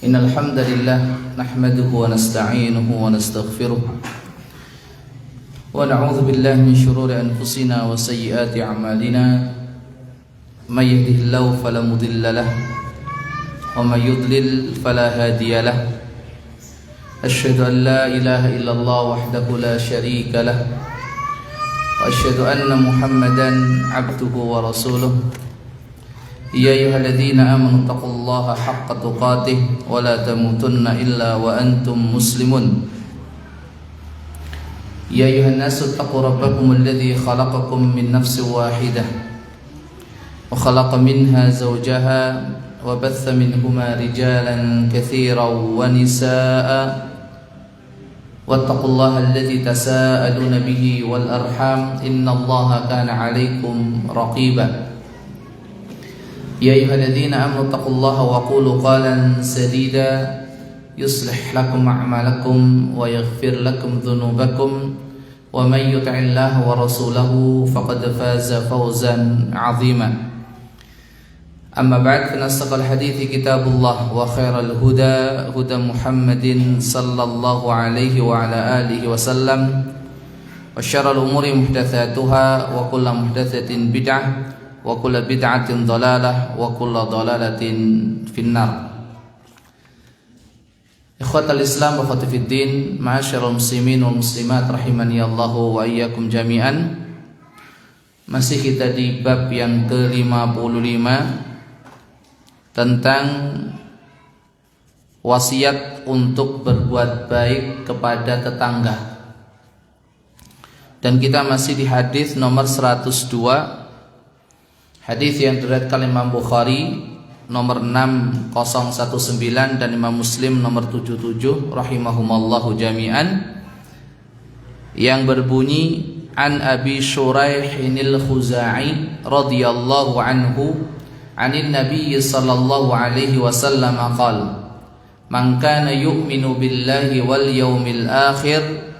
Innal hamdalillah nahmaduhu wa nasta'inuhu wa nastaghfiruh wa na'udzu billahi min shururi anfusina wa sayyiati a'malina may yahdihillahu fala mudilla lahu wa may yudlil fala hadiya lahu asyhadu an la ilaha illallah wahdahu la syarika lahu wa asyhadu anna muhammadan 'abduhu wa rasuluh. Ya ayyuhalladzina amanu taqullaha haqqa tuqatih wa la tamutunna illa wa antum muslimun. Ya ayyuhan nasu taqu rabbakumul ladzi khalaqakum min nafsin wahidah wa khalaqa minha zawjaha wa batha minhuma rijalan katsiran wa nisaa'a wattaqullaha alladzi tasaaluna bihi wal arham innallaha kana 'alaikum raqiba. Ya ayyuhalladzina amanu taqullaha wa qulu qalan sadida yuslih lakum a'malakum wa yaghfir lakum dhunubakum wa may yuti'illaha wa rasulahu faqad faza fawzan 'azima. Amma ba'd, fa asdaqal hadithi kitabullah wa khairal huda huda Muhammadin sallallahu alaihi wa ala alihi wa sallam wa syarrul umuri muhdatsatuha wa kullu muhdatsatin bid'ah wa kullu bid'atin dhalalah wa kullu dhalalatin finnar. Ikhwatal Islam wa akhwati fid din, ma'asyiral muslimin wal muslimat rahimani Allahu wa iyyakum jami'an. Masih kita di bab yang ke-55 tentang wasiat untuk berbuat baik kepada tetangga. Dan kita masih di hadis nomor 102. Hadis yang diriwayatkan Imam Bukhari nomor 6019 dan Imam Muslim nomor 77 rahimahumallahu jami'an, yang berbunyi an Abi Shuraihinil Khuzai radhiyallahu anhu anin Nabi sallallahu alaihi wasallam qala man kana yu'minu billahi wal yawmil akhir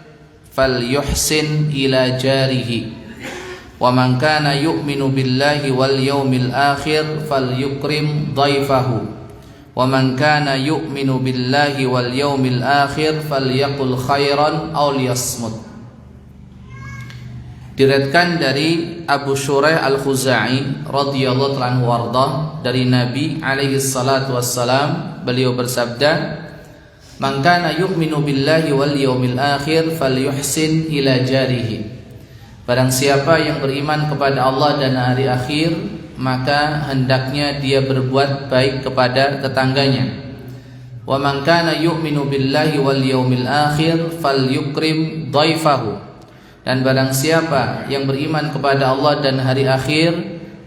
falyuhsin ila jarihi wa man kana yu'minu billahi wal yawmil akhir falyukrim dhaifahu wa man kana yu'minu billahi wal yawmil akhir falyaqul khairan aw liyasmut. Diriwayatkan dari Abu Shuraih Al-Khuzai radhiyallahu anhu warda dari Nabi alaihi salatu wassalam, beliau bersabda, man kana yu'minu billahi wal yawmil akhir falyuhsin ila jarihi. Barang siapa yang beriman kepada Allah dan hari akhir, maka hendaknya dia berbuat baik kepada tetangganya. Wa man kana yu'minu billahi wal yawmil akhir falyukrim dhaifahu. Dan barang siapa yang beriman kepada Allah dan hari akhir,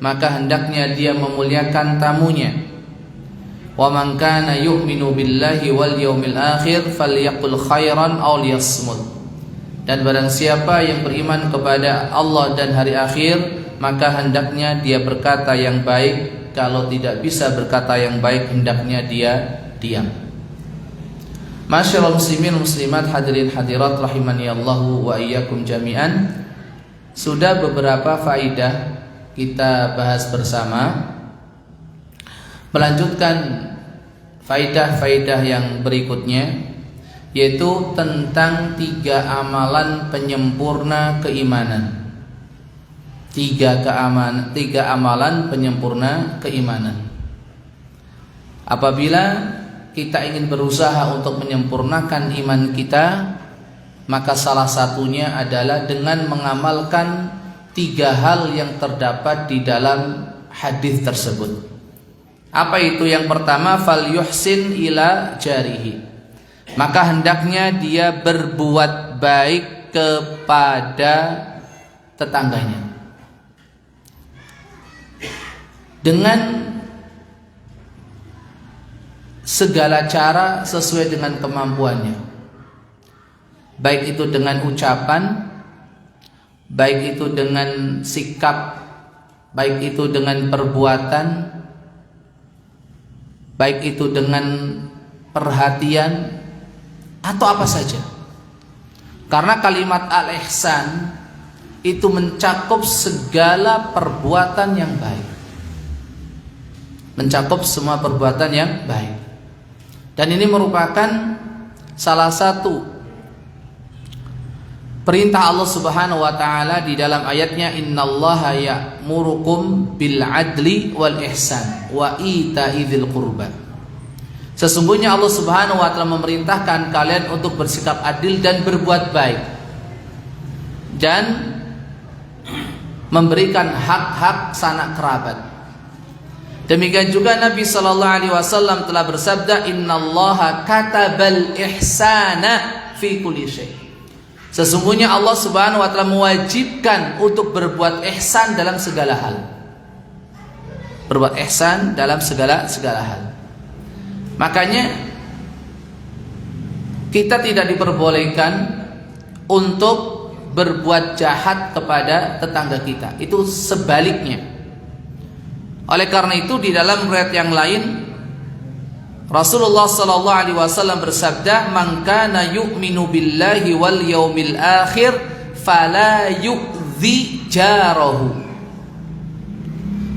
maka hendaknya dia memuliakan tamunya. Wa man kana yu'minu billahi wal yawmil akhir falyaqul khairan aw liyasmut. Dan barang siapa yang beriman kepada Allah dan hari akhir, maka hendaknya dia berkata yang baik. Kalau tidak bisa berkata yang baik, hendaknya dia diam. Masyaallah muslimin muslimat, hadirin hadirat rahimani Allahu wa iyyakum jami'an. Sudah beberapa faidah kita bahas bersama. Melanjutkan faidah-faidah yang berikutnya, yaitu tentang 3 amalan penyempurna keimanan. 3 amalan penyempurna keimanan. Apabila kita ingin berusaha untuk menyempurnakan iman kita, maka salah satunya adalah dengan mengamalkan 3 hal yang terdapat di dalam hadis tersebut. Apa itu? Yang pertama, fal yuhsin ila jarihi. Maka hendaknya dia berbuat baik kepada tetangganya dengan segala cara sesuai dengan kemampuannya. Baik itu dengan ucapan, baik itu dengan sikap, baik itu dengan perbuatan, baik itu dengan perhatian, atau apa saja. Karena kalimat al-ihsan itu mencakup segala perbuatan yang baik. mencakup semua perbuatan yang baik. Dan ini merupakan salah satu perintah Allah Subhanahu wa taala di dalam ayatnya, innallaha ya'murukum bil adli wal ihsan wa ita'i dzil qurba. Sesungguhnya Allah Subhanahu wa taala memerintahkan kalian untuk bersikap adil dan berbuat baik dan memberikan hak-hak sanak kerabat. Demikian juga Nabi sallallahu alaihi wasallam telah bersabda, innallaha katabal ihsana fi kulli syai. Sesungguhnya Allah Subhanahu wa taala mewajibkan untuk berbuat ihsan dalam segala hal. Berbuat ihsan dalam segala hal. Makanya kita tidak diperbolehkan untuk berbuat jahat kepada tetangga kita. Itu sebaliknya. Oleh karena itu di dalam riwayat yang lain Rasulullah sallallahu alaihi wasallam bersabda, "Man kana yu'minu billahi wal yaumil akhir fala yu'dzi jarahu."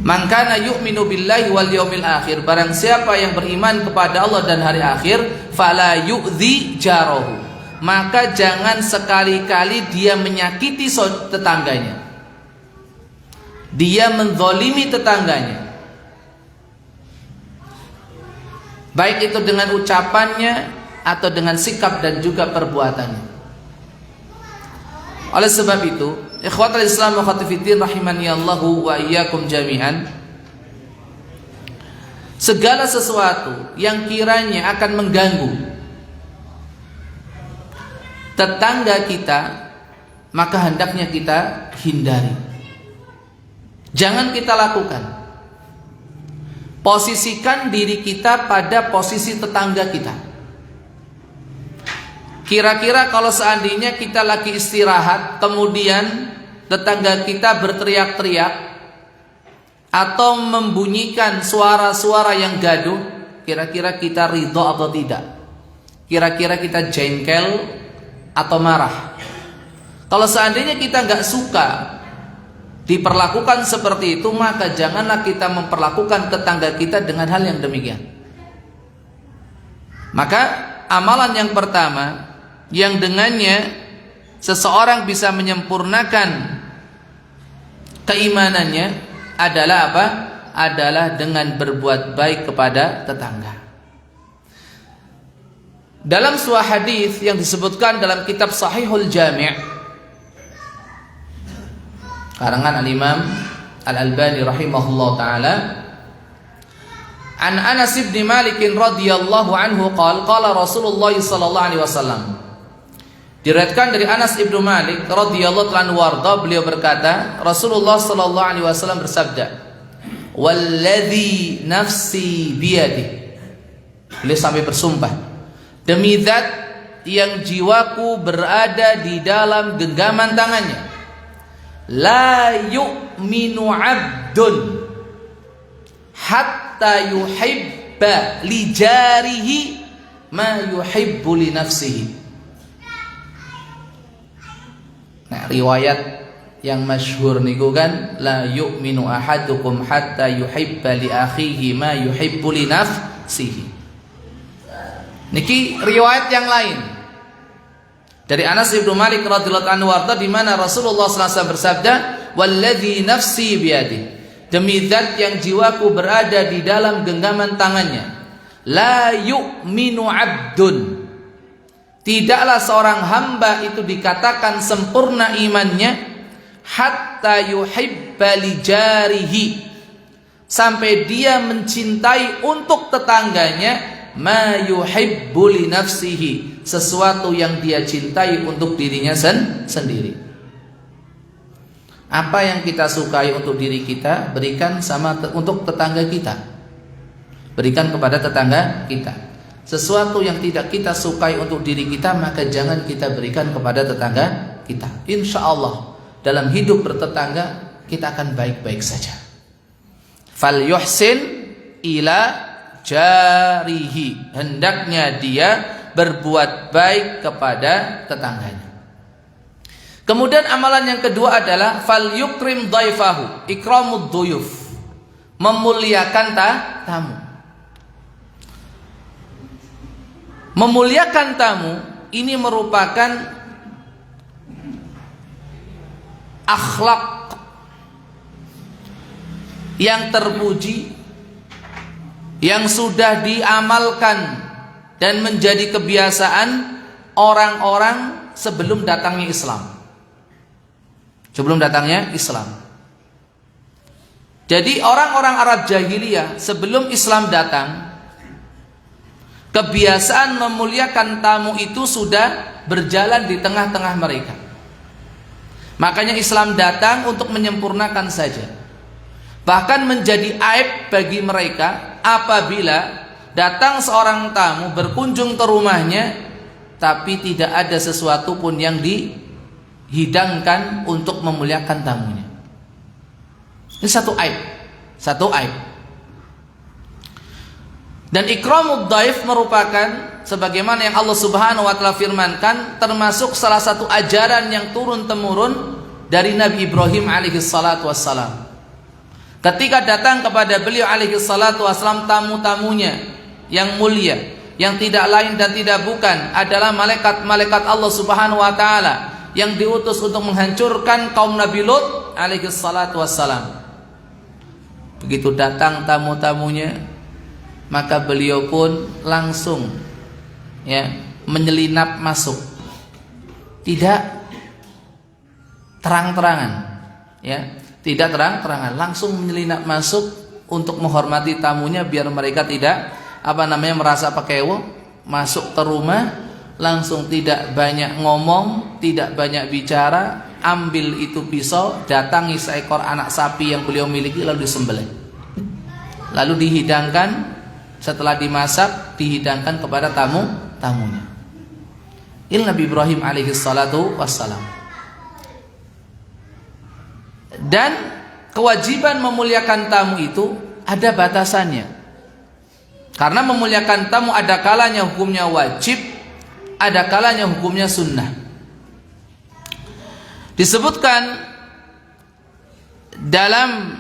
Man kana yu'minu billahi wal yaumil akhir, barang siapa yang beriman kepada Allah dan hari akhir, fala yu'dzi jarahu, maka jangan sekali-kali dia menyakiti tetangganya. Dia menzalimi tetangganya. Baik itu dengan ucapannya atau dengan sikap dan juga perbuatannya. Oleh sebab itu, ikhwatul Islam wa akhwati fiddin rahimani Allahu wa iyyakum jami'an, segala sesuatu yang kiranya akan mengganggu tetangga kita, maka hendaknya kita hindari. Jangan kita lakukan. Posisikan diri kita pada posisi tetangga kita. Kira-kira kalau seandainya kita lagi istirahat, kemudian tetangga kita berteriak-teriak atau membunyikan suara-suara yang gaduh, kira-kira kita ridho atau tidak? Kira-kira kita jengkel atau marah? Kalau seandainya kita nggak suka diperlakukan seperti itu, maka janganlah kita memperlakukan tetangga kita dengan hal yang demikian. Maka amalan yang pertama yang dengannya seseorang bisa menyempurnakan keimanannya adalah apa? Adalah dengan berbuat baik kepada tetangga. Dalam sebuah hadis yang disebutkan dalam kitab Sahihul Jami' karangan Al-Imam Al-Albani rahimahullah ta'ala, an Anas bin Malik radhiyallahu anhu qala Rasulullah sallallahu alaihi wasallam. Diriwayatkan dari Anas bin Malik radhiyallahu anhu warda, beliau berkata, Rasulullah sallallahu alaihi wasallam bersabda, "Walladzi nafsi biyadihi." Beliau sampai bersumpah, demi zat yang jiwaku berada di dalam genggaman tangannya, la yu'minu 'abdun hatta yuhibba li jarihi ma yuhibbu li nafsihi. Nah, riwayat yang masyhur niku kan, la yu'minu ahadukum hatta yuhibba li akhihi ma yuhibbu li nafsihi. Niki riwayat yang lain dari Anas bin Malik radhiyallahu anhu warda, di mana Rasulullah SAW bersabda, "Walladzi nafsi biyadihi," demi zat yang jiwaku berada di dalam genggaman tangannya, la yu'minu 'abdun, tidaklah seorang hamba itu dikatakan sempurna imannya, hatta yuhibba li jarihi, sampai dia mencintai untuk tetangganya, ma yuhibbu li nafsihi, sesuatu yang dia cintai untuk dirinya sendiri. Apa yang kita sukai untuk diri kita, berikan untuk tetangga kita. Berikan kepada tetangga kita. Sesuatu yang tidak kita sukai untuk diri kita, maka jangan kita berikan kepada tetangga kita. Insya Allah dalam hidup bertetangga kita akan baik-baik saja. Fal yuhsin ila jarihi, hendaknya dia berbuat baik kepada tetangganya. Kemudian amalan yang kedua adalah fal yukrim dhaifahu, ikramud dhuyuf, memuliakan tamu. Memuliakan tamu ini merupakan akhlak yang terpuji, yang sudah diamalkan dan menjadi kebiasaan orang-orang sebelum datangnya Islam. Sebelum datangnya Islam. Jadi orang-orang Arab jahiliyah sebelum Islam datang, kebiasaan memuliakan tamu itu sudah berjalan di tengah-tengah mereka. Makanya Islam datang untuk menyempurnakan saja. Bahkan menjadi aib bagi mereka apabila datang seorang tamu berkunjung ke rumahnya, tapi tidak ada sesuatu pun yang dihidangkan untuk memuliakan tamunya. Ini satu aib. Satu aib. Dan ikramud dhaif merupakan sebagaimana yang Allah Subhanahu wa taala firmankan, termasuk salah satu ajaran yang turun temurun dari Nabi Ibrahim alaihi salatu wassalam. Ketika datang kepada beliau alaihi salatu wassalam tamu-tamunya yang mulia, yang tidak lain dan tidak bukan adalah malaikat-malaikat Allah Subhanahu wa taala yang diutus untuk menghancurkan kaum Nabi Lut alaihi salatu wassalam. Begitu datang tamu-tamunya, maka beliau pun langsung menyelinap masuk, tidak terang-terangan, tidak terang-terangan, langsung menyelinap masuk untuk menghormati tamunya biar mereka tidak merasa pakewo, masuk ke rumah langsung tidak banyak ngomong, tidak banyak bicara, ambil itu pisau, datangi seekor anak sapi yang beliau miliki lalu disembelih, lalu dihidangkan. Setelah dimasak, dihidangkan kepada tamunya. Ini Nabi Ibrahim alaihi salatu wassalam. Dan kewajiban memuliakan tamu itu ada batasannya. Karena memuliakan tamu ada kalanya hukumnya wajib, ada kalanya hukumnya sunnah. Disebutkan dalam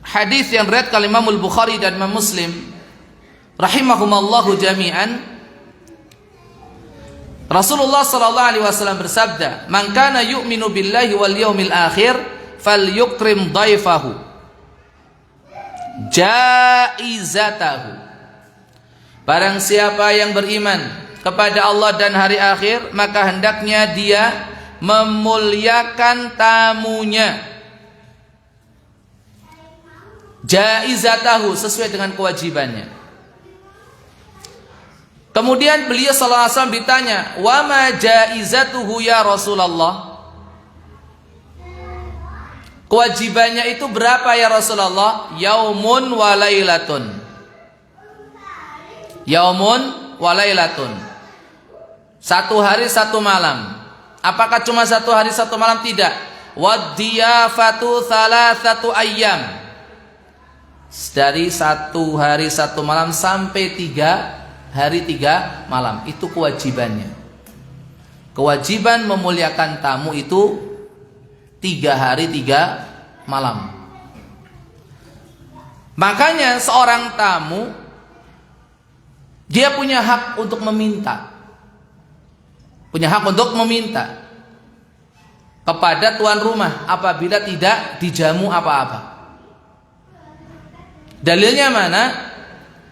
hadis yang diriwayatkan Imam Al-Bukhari dan Imam Muslim rahimahumallahu jami'an, Rasulullah sallallahu alaihi wasallam bersabda, "Man kana yu'minu billahi wal yaumil akhir falyukrim dhaifahu jaizatahu." Barang siapa yang beriman kepada Allah dan hari akhir, maka hendaknya dia memuliakan tamunya. Jaizatahu, sesuai dengan kewajibannya. Kemudian beliau sallallahu alaihi wasallam ditanya, "Wa ma jaizatuhu ya Rasulullah?" Kewajibannya itu berapa ya Rasulullah? Yaumun wa lailatun. Yaumun wa lailatun. 1 hari 1 malam. Apakah cuma 1 hari 1 malam? Tidak. Wadiyafatu thalathatu ayyam. Dari 1 hari 1 malam sampai 3 hari 3 malam, itu kewajibannya. Kewajiban memuliakan tamu itu 3 hari 3 malam. Makanya seorang tamu dia punya hak untuk meminta. Punya hak untuk meminta kepada tuan rumah apabila tidak dijamu apa-apa. Dalilnya mana?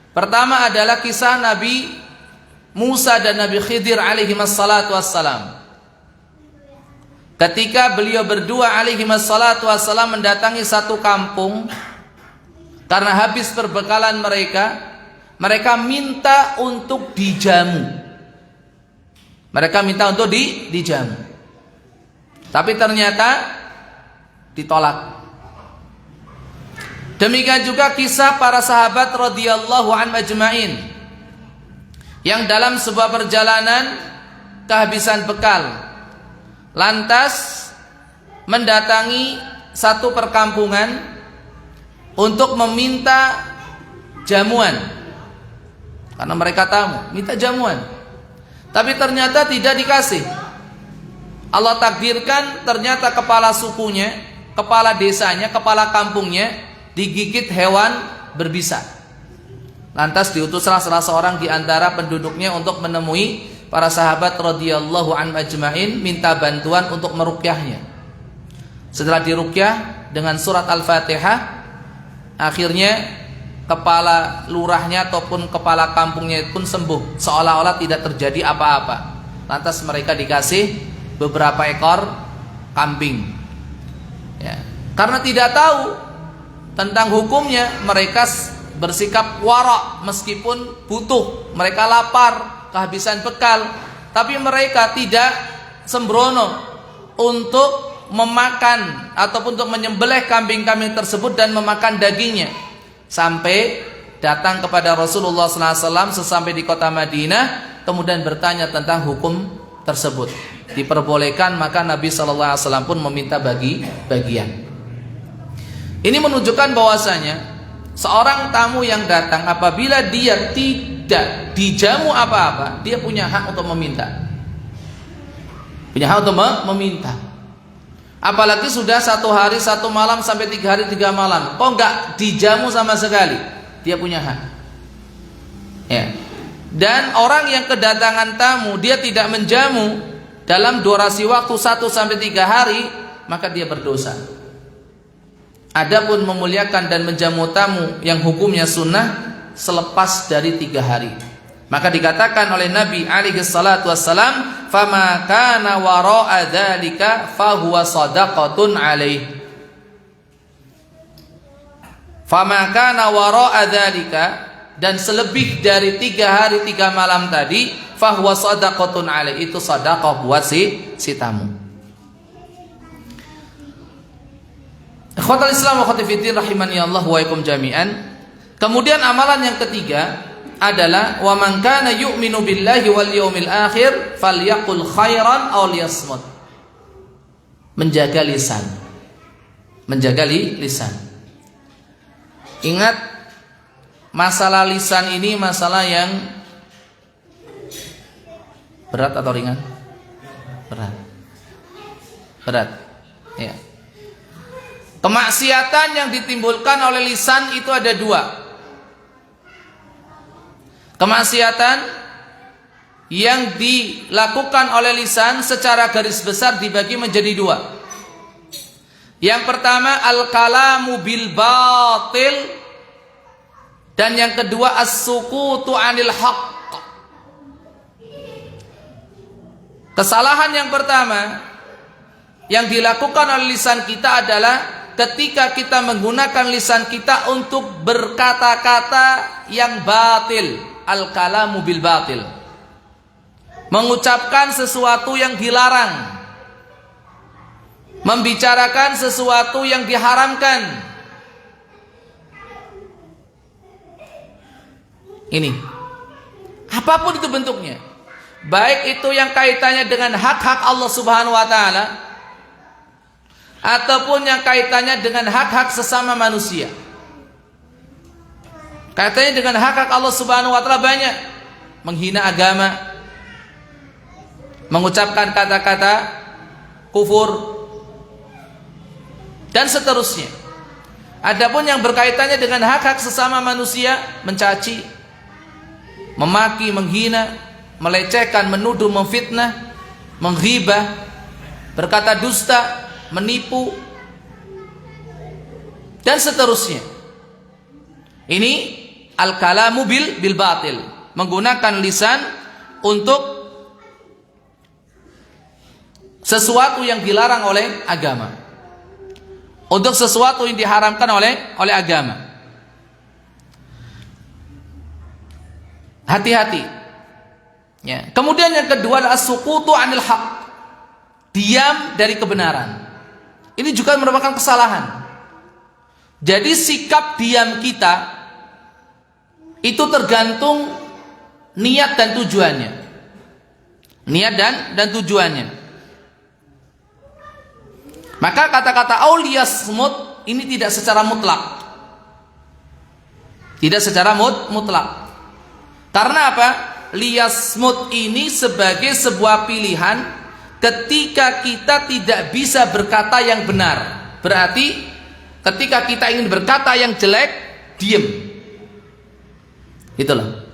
Pertama adalah kisah Nabi Musa dan Nabi Khidir alaihi wassalatu wassalam. Ketika beliau berdua alaihi wassalatu wassalam mendatangi satu kampung, karena habis perbekalan mereka minta untuk dijamu. Mereka minta untuk dijamu. Tapi ternyata ditolak. Demikian juga kisah para sahabat radhiyallahu anhum ajma'in yang dalam sebuah perjalanan kehabisan bekal, lantas mendatangi satu perkampungan untuk meminta jamuan, karena mereka tamu, minta jamuan, tapi ternyata tidak dikasih. Allah takdirkan ternyata kepala sukunya, kepala desanya, kepala kampungnya digigit hewan berbisa. Lantas diutuslah salah seorang di antara penduduknya untuk menemui para sahabat radhiyallahu anhum ajmain, minta bantuan untuk meruqyahnya. Setelah diruqyah dengan surat Al-Fatihah, akhirnya kepala lurahnya ataupun kepala kampungnya pun sembuh, seolah-olah tidak terjadi apa-apa. Lantas mereka dikasih beberapa ekor kambing. Ya. Karena tidak tahu tentang hukumnya, mereka bersikap wara meskipun butuh, mereka lapar, kehabisan bekal, tapi mereka tidak sembrono untuk memakan ataupun untuk menyembelih kambing-kambing tersebut dan memakan dagingnya. Sampai datang kepada Rasulullah SAW sesampai di kota Madinah, kemudian bertanya tentang hukum tersebut. Diperbolehkan, maka Nabi SAW pun meminta bagian. Ini menunjukkan bahwasanya seorang tamu yang datang, apabila dia tidak dijamu apa-apa, dia punya hak untuk meminta. Punya hak untuk meminta. Apalagi sudah 1 hari 1 malam sampai 3 hari 3 malam, kok enggak dijamu sama sekali, dia punya hak. Ya. Dan orang yang kedatangan tamu, dia tidak menjamu dalam durasi waktu 1 sampai 3 hari, maka dia berdosa. Adapun memuliakan dan menjamu tamu yang hukumnya sunnah selepas dari 3 hari, maka dikatakan oleh Nabi alaihi salatu wassalam, fama kana wara'a dzalika fahuwa shadaqatun alaih. Fama kana wara'a dzalika, dan selebih dari 3 hari 3 malam tadi, fahuwa shadaqatun alaih, itu sedekah buat si tamu. Ikhwatal Islam wa akhwati fiddin rahimani Allah wa iyyakum jami'an. Kemudian amalan yang ketiga adalah wa man kana yu'minu billahi wal yaumil akhir falyaqul khairan aw liyasmut. Menjaga lisan. Menjaga lisan. Ingat, masalah lisan ini masalah yang berat atau ringan? Berat. Berat. Ya. Kemaksiatan yang ditimbulkan oleh lisan itu ada 2. Kemaksiatan yang dilakukan oleh lisan secara garis besar dibagi menjadi 2. Yang pertama al-kalamu bil batil, dan yang kedua as-sukutu anil haqq. Kesalahan yang pertama yang dilakukan oleh lisan kita adalah ketika kita menggunakan lisan kita untuk berkata-kata yang batil. Al-kalamu bil batil, mengucapkan sesuatu yang dilarang, membicarakan sesuatu yang diharamkan. Ini apapun itu bentuknya, baik itu yang kaitannya dengan hak-hak Allah Subhanahu wa taala ataupun yang kaitannya dengan hak-hak sesama manusia. Kaitannya dengan hak-hak Allah Subhanahu wa taala banyak. Menghina agama, mengucapkan kata-kata kufur, dan seterusnya. Adapun yang berkaitannya dengan hak-hak sesama manusia, mencaci, memaki, menghina, melecehkan, menuduh, memfitnah, menghibah, berkata dusta, menipu, dan seterusnya. Ini al-kalamu bil batil, menggunakan lisan untuk sesuatu yang dilarang oleh agama, untuk sesuatu yang diharamkan oleh agama. Hati-hati. Ya. Kemudian yang kedua adalah as-sukutu anil haq, diam dari kebenaran. Ini juga merupakan kesalahan. Jadi sikap diam kita itu tergantung niat dan tujuannya. Niat dan tujuannya. Maka kata-kata auliyasmut ini tidak secara mutlak. Tidak secara mutlak. Karena apa? Liyasmut ini sebagai sebuah pilihan ketika kita tidak bisa berkata yang benar. Berarti Ketika kita ingin berkata yang jelek, diem. Itulah.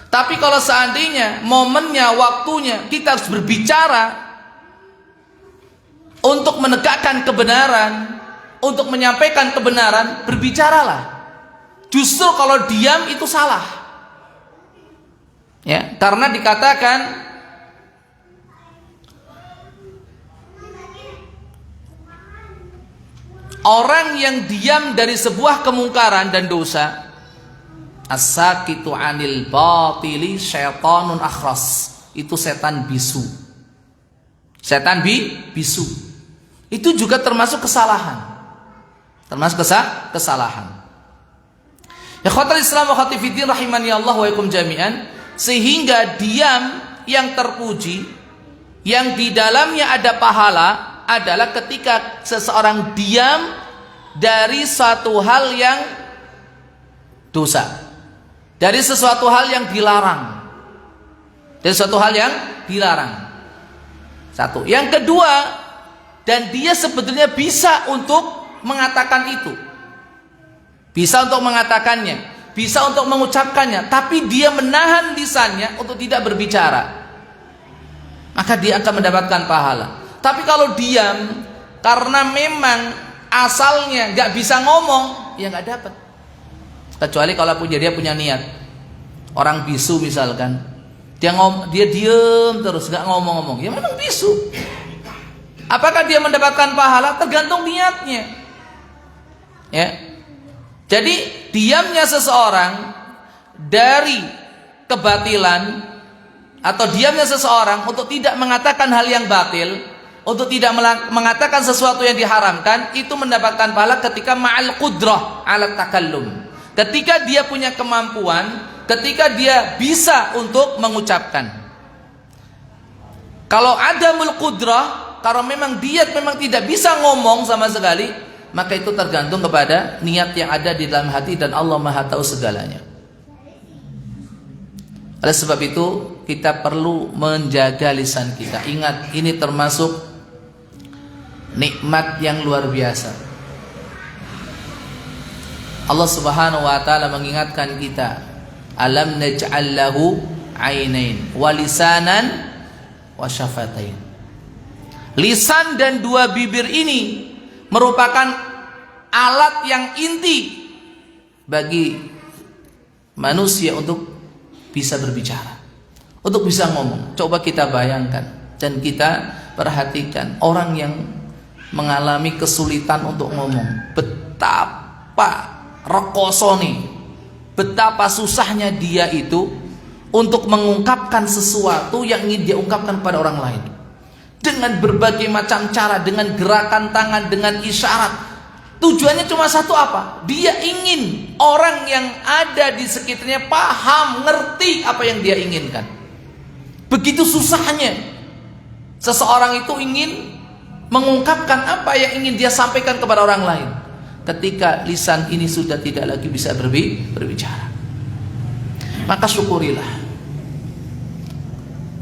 Tapi kalau seandainya momennya, waktunya kita harus berbicara untuk menegakkan kebenaran, untuk menyampaikan kebenaran, berbicaralah. Justru kalau diam itu salah. Ya, karena dikatakan orang yang diam dari sebuah kemungkaran dan dosa, as-sakitu 'anil batili syaitanun akhras. Itu setan bisu. Setan bisu. Itu juga termasuk kesalahan. Termasuk kesalahan. Ikhwatul Islam wa akhwati fiddin rahimani Allah wa iyakum jami'an. Sehingga diam yang terpuji, yang di dalamnya ada pahala, adalah ketika seseorang diam dari suatu hal yang dosa, dari sesuatu hal yang dilarang, dari suatu hal yang dilarang. Satu. Yang kedua, dan dia sebetulnya bisa untuk mengatakan itu, bisa untuk mengatakannya, bisa untuk mengucapkannya, tapi dia menahan lisannya untuk tidak berbicara, maka dia akan mendapatkan pahala. Tapi kalau diam karena memang asalnya nggak bisa ngomong, ya nggak dapat. Kecuali kalau dia punya niat. Orang bisu misalkan, dia diam terus nggak ngomong-ngomong, ya memang bisu. Apakah dia mendapatkan pahala? Tergantung niatnya. Ya. Jadi diamnya seseorang dari kebatilan, atau diamnya seseorang untuk tidak mengatakan hal yang batil, untuk tidak mengatakan sesuatu yang diharamkan, itu mendapatkan pahala ketika ma'al qudrah ala takallum. Ketika dia punya kemampuan, ketika dia bisa untuk mengucapkan. Kalau adamul qudrah, kalau memang dia memang tidak bisa ngomong sama sekali, maka itu tergantung kepada niat yang ada di dalam hati, dan Allah Maha tahu segalanya. Oleh sebab itu kita perlu menjaga lisan kita. Ingat, ini termasuk nikmat yang luar biasa. Allah Subhanahu wa taala mengingatkan kita, alam naj'al lahu 'ainain wa lisanan wa syafatain. Lisan dan dua bibir ini merupakan alat yang inti bagi manusia untuk bisa berbicara, untuk bisa ngomong. Coba kita bayangkan dan kita perhatikan orang yang mengalami kesulitan untuk ngomong, betapa rekosone, betapa susahnya dia itu untuk mengungkapkan sesuatu yang ingin dia ungkapkan pada orang lain, dengan berbagai macam cara, dengan gerakan tangan, dengan isyarat. Tujuannya cuma satu, apa? Dia ingin orang yang ada di sekitarnya paham, ngerti apa yang dia inginkan. Begitu susahnya seseorang itu ingin mengungkapkan apa yang ingin dia sampaikan kepada orang lain, ketika lisan ini sudah tidak lagi bisa berbicara. Maka syukurilah.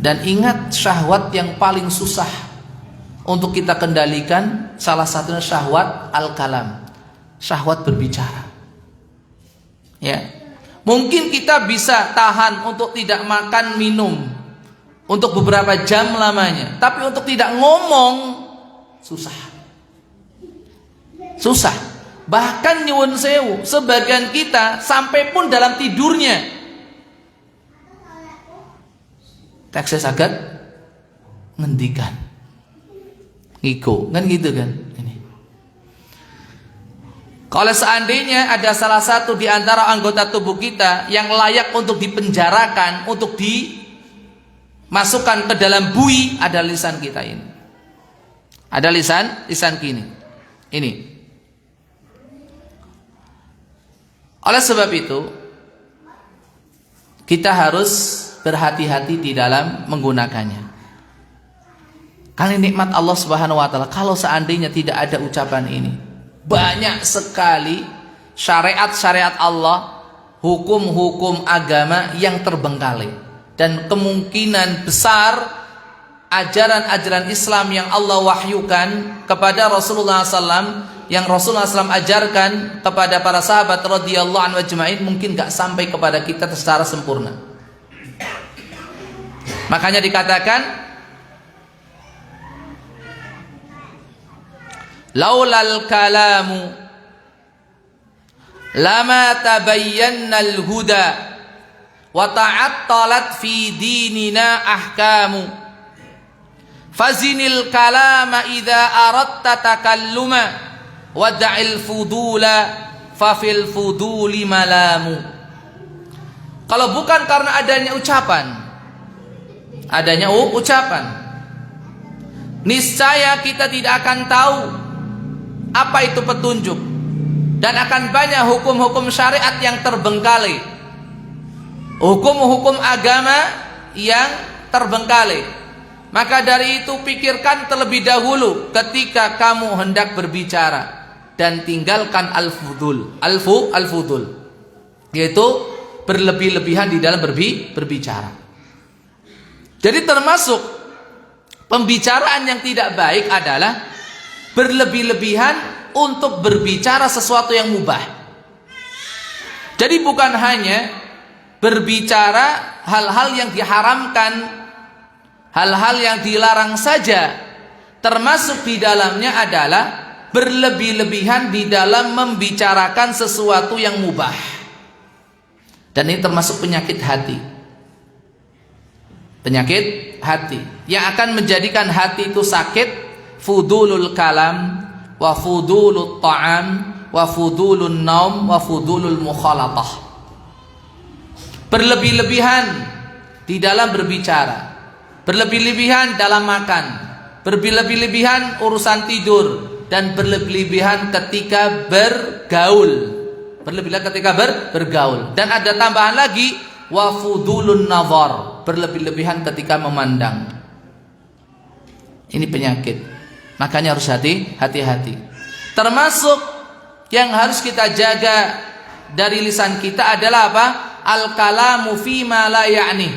Dan ingat, syahwat yang paling susah untuk kita kendalikan, salah satunya syahwat al-kalam, syahwat berbicara. Ya, mungkin kita bisa tahan untuk tidak makan minum untuk beberapa jam lamanya, tapi untuk tidak ngomong susah. Susah. Bahkan nyuwun sewu, sebagian kita sampai pun dalam tidurnya teksnya saged ngendikan ngiko, kan gitu kan ini. Kalau seandainya ada salah satu di antara anggota tubuh kita yang layak untuk dipenjarakan, untuk dimasukkan ke dalam bui, ada lisan kita ini. Ada lisan kini. Ini. Oleh sebab itu, kita harus berhati-hati di dalam menggunakannya. Karena nikmat Allah Subhanahu wa taala. Kalau seandainya tidak ada ucapan ini, banyak sekali syariat-syariat Allah, hukum-hukum agama yang terbengkalai, dan kemungkinan besar ajaran-ajaran Islam yang Allah wahyukan kepada Rasulullah SAW yang Rasulullah SAW ajarkan kepada para sahabat radhiyallahu anhu ajma'in mungkin gak sampai kepada kita secara sempurna. Makanya dikatakan laulal kalamu lama tabayyana al-huda wa ta'attalat fi dinina ahkamu fazinil kalama idza aradta takalluma wad'il fudula fa fil fuduli malamu. Kalau bukan karena adanya ucapan, niscaya kita tidak akan tahu apa itu petunjuk, dan akan banyak hukum-hukum syariat yang terbengkalai, hukum-hukum agama yang terbengkalai. Maka dari itu pikirkan terlebih dahulu ketika kamu hendak berbicara, dan tinggalkan al-fudul. Al-fudul yaitu berlebih-lebihan di dalam berbicara. Jadi termasuk pembicaraan yang tidak baik adalah berlebih-lebihan untuk berbicara sesuatu yang mubah. Jadi bukan hanya berbicara hal-hal yang diharamkan, hal-hal yang dilarang saja, termasuk di dalamnya adalah berlebih-lebihan di dalam membicarakan sesuatu yang mubah. Dan ini termasuk penyakit hati. Penyakit hati yang akan menjadikan hati itu sakit, fudulul kalam wa fudulut ta'am wa fudulun naum wa fudulul mukhalatah. Berlebih-lebihan di dalam berbicara, berlebih-lebihan dalam makan, berlebih-lebihan urusan tidur, dan berlebih-lebihan ketika bergaul. Berlebih-lebihan ketika bergaul. Dan ada tambahan lagi, wa fudulun nazar, berlebih-lebihan ketika memandang. Ini penyakit. Makanya harus hati-hati. Termasuk yang harus kita jaga dari lisan kita adalah apa? Al-kalamu fima la ya'ni.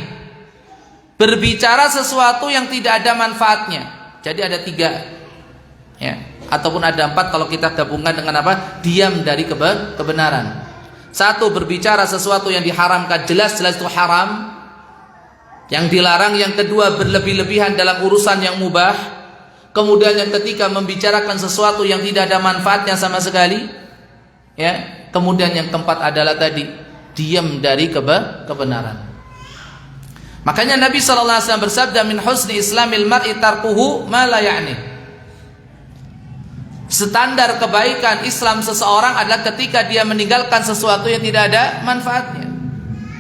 Berbicara sesuatu yang tidak ada manfaatnya. Jadi ada 3, ya, ataupun ada 4 kalau kita gabungkan dengan apa? Diam dari kebenaran. 1, berbicara sesuatu yang diharamkan, jelas-jelas itu haram, yang dilarang. Yang kedua, berlebih-lebihan dalam urusan yang mubah. Kemudian yang ketiga, membicarakan sesuatu yang tidak ada manfaatnya sama sekali, ya. Kemudian yang keempat adalah tadi, diam dari kebenaran. Makanya Nabi SAW bersabda, min husni islamil mar'i tarkuhu ma la ya'ni. Standar kebaikan Islam seseorang adalah ketika dia meninggalkan sesuatu yang tidak ada manfaatnya.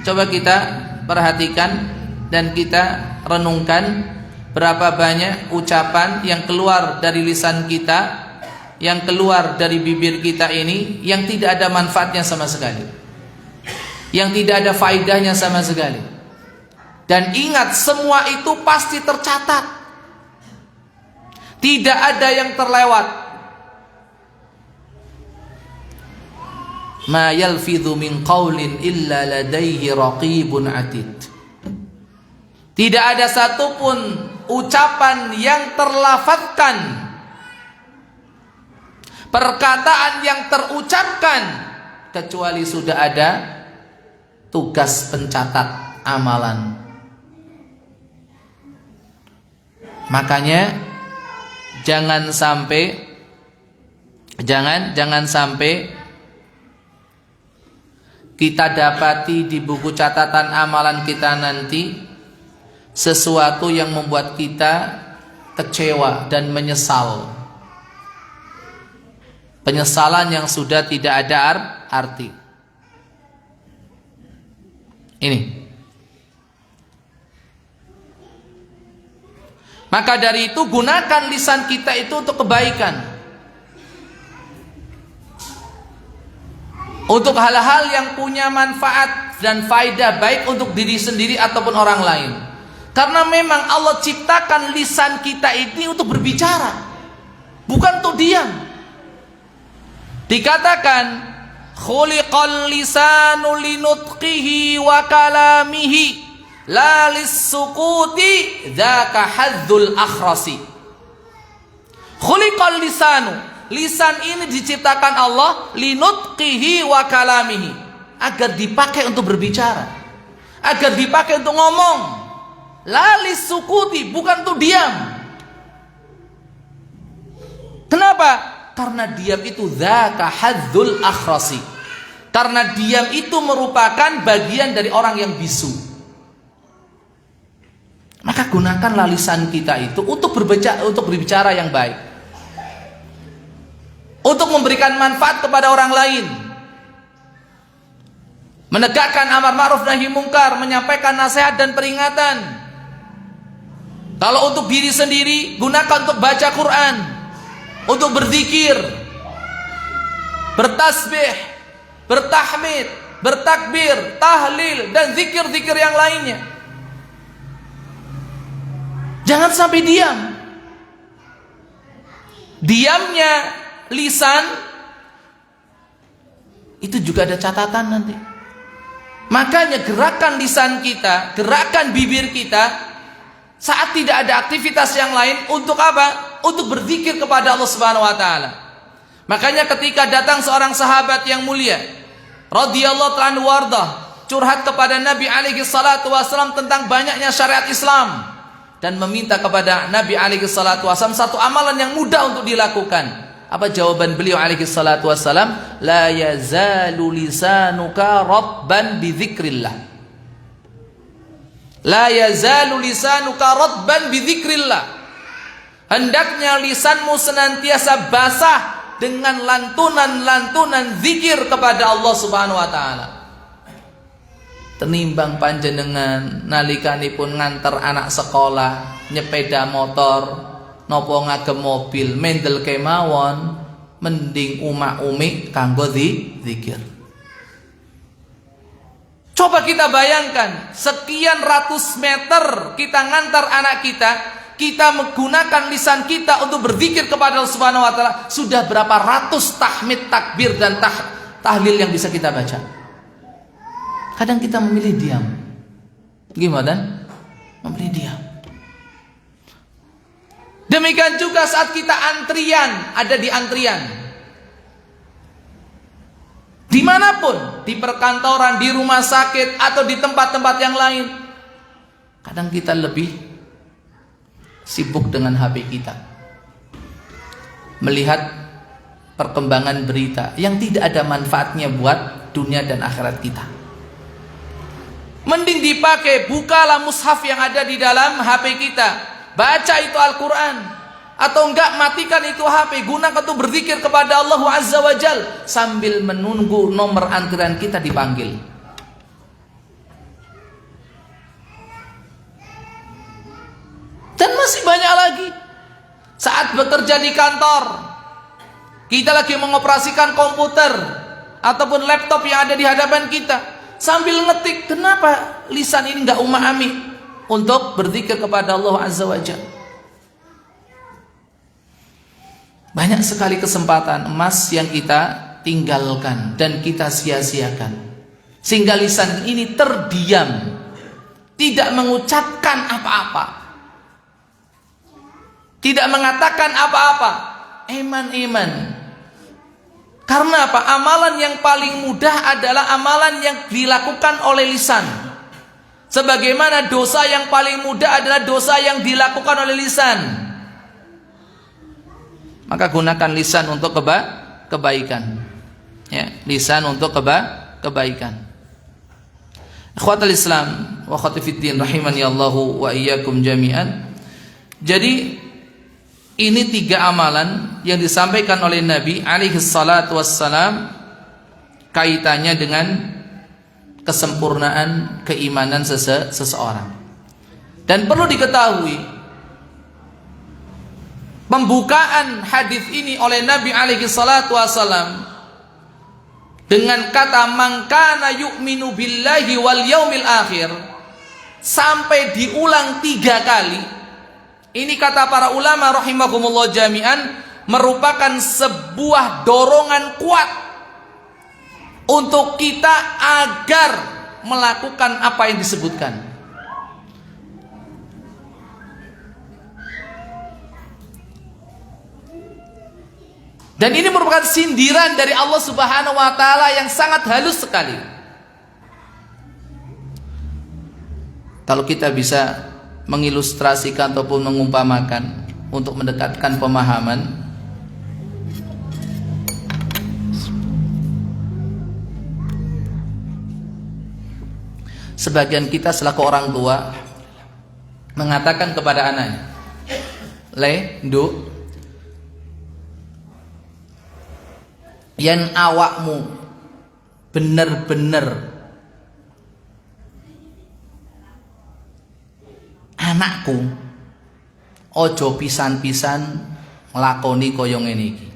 Coba kita perhatikan dan kita renungkan, berapa banyak ucapan yang keluar dari lisan kita, yang keluar dari bibir kita ini, yang tidak ada manfaatnya sama sekali, yang tidak ada faidahnya sama sekali. Dan ingat, semua itu pasti tercatat, tidak ada yang terlewat. Ma yalfidhu min qawlin illa ladaihi raqibun atid. Tidak ada satupun ucapan yang terlafadzkan, perkataan yang terucapkan, kecuali sudah ada tugas pencatat amalan. Makanya jangan sampai kita dapati di buku catatan amalan kita nanti sesuatu yang membuat kita kecewa dan menyesal. Penyesalan yang sudah tidak ada arti. Ini. Maka dari itu gunakan lisan kita itu untuk kebaikan. Untuk hal-hal yang punya manfaat dan faedah, baik untuk diri sendiri ataupun orang lain. Karena memang Allah ciptakan lisan kita ini untuk berbicara, bukan untuk diam. Dikatakan khuliqal lisanu linutqihi wa kalamihi la lis-sukuti dzaka hadzul akhrasi. Khuliqal lisanu, lisan ini diciptakan Allah linutqihi wa kalamihi, agar dipakai untuk berbicara, agar dipakai untuk ngomong. La lisukuti, bukan untuk diam. Kenapa? Karena diam itu dzaka hadzul akhrasi. Karena diam itu merupakan bagian dari orang yang bisu. Maka gunakanlah lisan kita itu untuk berbicara yang baik, untuk memberikan manfaat kepada orang lain, menegakkan amar ma'ruf nahi mungkar, menyampaikan nasihat dan peringatan. Kalau untuk diri sendiri, gunakan untuk baca Quran, untuk berzikir, bertasbih, bertahmid, bertakbir, tahlil, dan zikir-zikir yang lainnya. Jangan sampai diam. Diamnya lisan itu juga ada catatan nanti. Makanya gerakan lisan kita, gerakan bibir kita saat tidak ada aktivitas yang lain, untuk apa? Untuk berzikir kepada Allah Subhanahu wa taala. Makanya ketika datang seorang sahabat yang mulia radhiyallahu ta'ala warda, curhat kepada Nabi alaihi salatu wasallam tentang banyaknya syariat Islam, dan meminta kepada Nabi alaihi salatu wasallam satu amalan yang mudah untuk dilakukan. Apa jawaban beliau alaihi salatu wasallam? La yazalu lisanuka ratban bi dzikrillah. La yazalu lisanuka ratban bi dzikrillah. Hendaknya lisanmu senantiasa basah dengan lantunan-lantunan zikir kepada Allah Subhanahu wa taala. Tenimbang panjenengan nalikanipun nganter anak sekolah, nyepeda motor, nopo ngagem mobil, mendel kemawon, mending umak-umik kanggo zikir. Coba kita bayangkan, sekian ratus meter kita ngantar anak kita, kita menggunakan lisan kita untuk berzikir kepada Allah Subhanahu wa taala, sudah berapa ratus tahmid, takbir dan tahlil yang bisa kita baca. Kadang kita memilih diam. Gimana? Memilih diam. Demikian juga saat kita antrian, ada di antrian, dimanapun, di perkantoran, di rumah sakit, atau di tempat-tempat yang lain, kadang kita lebih sibuk dengan HP kita, melihat perkembangan berita yang tidak ada manfaatnya buat dunia dan akhirat kita. Mending dipakai, bukalah mushaf yang ada di dalam HP kita, baca itu Al-Quran, atau enggak matikan itu HP, gunakan untuk berzikir kepada Allah Azza wa Jal sambil menunggu nomor antrian kita dipanggil. Dan masih banyak lagi. Saat bekerja di kantor, kita lagi mengoperasikan komputer ataupun laptop yang ada di hadapan kita, sambil ngetik, kenapa lisan ini enggak umahami untuk berzikir kepada Allah Azza wa Jalla? Banyak sekali kesempatan emas yang kita tinggalkan dan kita sia-siakan, sehingga lisan ini terdiam, tidak mengucapkan apa-apa, tidak mengatakan apa-apa. Eman-eman. Karena apa? Amalan yang paling mudah adalah amalan yang dilakukan oleh lisan. Sebagaimana dosa yang paling mudah adalah dosa yang dilakukan oleh lisan. Maka gunakan lisan untuk kebaikan. Ya, lisan untuk kebaikan. Ikhwatul Islam wa akhwati fiddin rahimani Allahu wa iyyakum jami'an. Jadi ini 3 amalan yang disampaikan oleh Nabi alaihi salatu wassalam kaitannya dengan kesempurnaan keimanan seseorang. Dan perlu diketahui, pembukaan hadis ini oleh Nabi alaihi salatu wassalam dengan kata man kana yu'minu billahi wal yaumil akhir sampai diulang 3 kali. Ini kata para ulama rahimahumullah jami'an merupakan sebuah dorongan kuat untuk kita agar melakukan apa yang disebutkan. Dan ini merupakan sindiran dari Allah Subhanahu wa taala yang sangat halus sekali. Kalau kita bisa mengilustrasikan ataupun mengumpamakan untuk mendekatkan pemahaman, sebagian kita selaku orang tua mengatakan kepada anaknya, "Le, nduk, yen awakmu bener-bener anakku, ojo pisan-pisan nglakoni kaya ngene iki.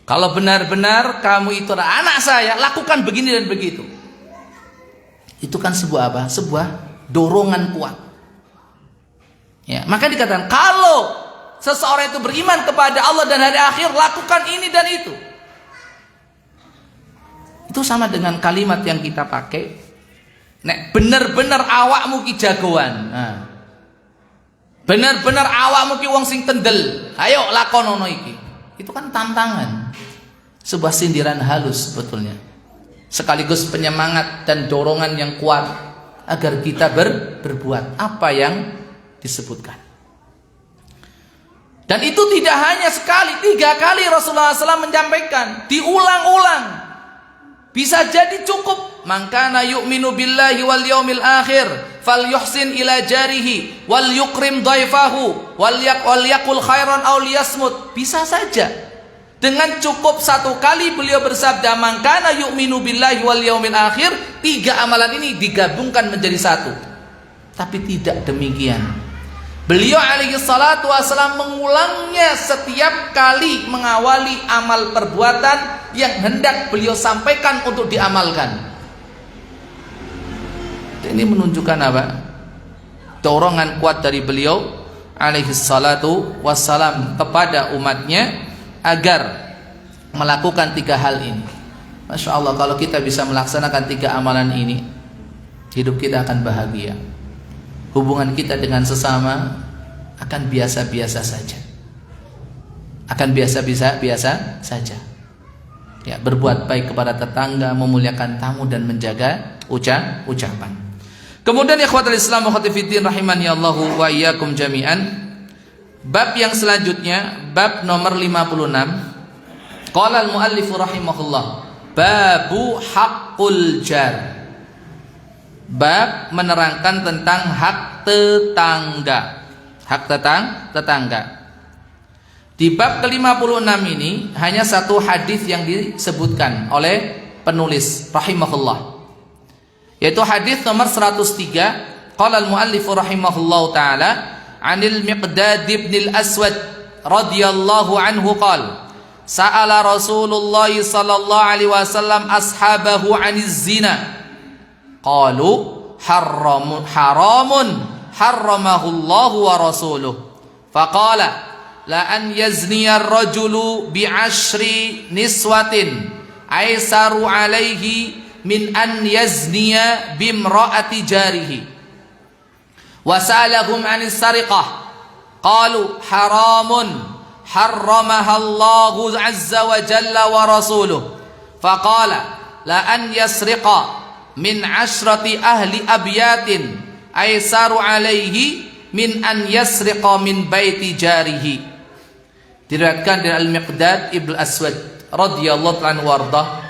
Kalau benar-benar kamu itu adalah anak saya, lakukan begini dan begitu." Itu kan sebuah apa? Sebuah dorongan kuat. Ya, maka dikatakan kalau seseorang itu beriman kepada Allah dan hari akhir, lakukan ini dan itu. Itu sama dengan kalimat yang kita pakai, nek bener-bener awakmu ki jagoan. Nah, bener-bener awakmu ki wong sing tendel, ayo lakonono iki. Itu kan tantangan. Sebuah sindiran halus sebetulnya. Sekaligus penyemangat dan dorongan yang kuat agar kita berbuat apa yang disebutkan. Dan itu tidak hanya sekali, 3 kali Rasulullah SAW menyampaikan, diulang-ulang. Bisa jadi cukup. Man kana yu'minu billahi wal yaumil akhir falyuhsin ila jarihi wal yukrim dhaifahu wal yaqul khairan aw liyasmut. Bisa saja. Dengan cukup 1 kali beliau bersabda, man kana yu'minu billahi wal yaumil akhir, 3 amalan ini digabungkan menjadi 1. Tapi tidak demikian. Beliau alaihi salatu wasallam mengulangnya setiap kali mengawali amal perbuatan yang hendak beliau sampaikan untuk diamalkan. Ini menunjukkan apa? Dorongan kuat dari beliau alaihi salatu wasallam kepada umatnya agar melakukan 3 hal ini. Masya Allah, kalau kita bisa melaksanakan 3 amalan ini, hidup kita akan bahagia. Hubungan kita dengan sesama akan biasa-biasa saja. Akan biasa-biasa saja. Ya, berbuat baik kepada tetangga, memuliakan tamu dan menjaga ucapan. Kemudian ikhwatul Islam wa khatifiddin rahimani Allahu wa iyyakum jami'an. Bab yang selanjutnya, bab nomor 56. Qala al-muallif rahimahullah, babu haqqul jar. Bab menerangkan tentang hak tetangga. Hak tetangga. Di bab ke-56 ini hanya 1 hadis yang disebutkan oleh penulis rahimahullah, yaitu hadis nomor 103. Qala al-muallif rahimahullahu taala, anil Miqdad ibn al-Aswad radhiyallahu anhu qala, sa'ala Rasulullah sallallahu alaihi wasallam ashabahu 'aniz zina qalu haramun harramahu Allah wa rasuluhu faqala la an yazniya ar-rajulu bi'ashri niswatin aisaru alaihi min an yazniya bimra'ati jarihi. Wasalahum 'anis sariqah qalu haramun harramaha Allahu 'azza wa jalla wa rasuluhu faqala la an yasriqa min 'ashrati ahli abyatin aisaru alaihi min an yasriqa min baiti jarihi. Diriwayatkan dari Al-Miqdad ibn Aswad radhiyallahu anhu warda,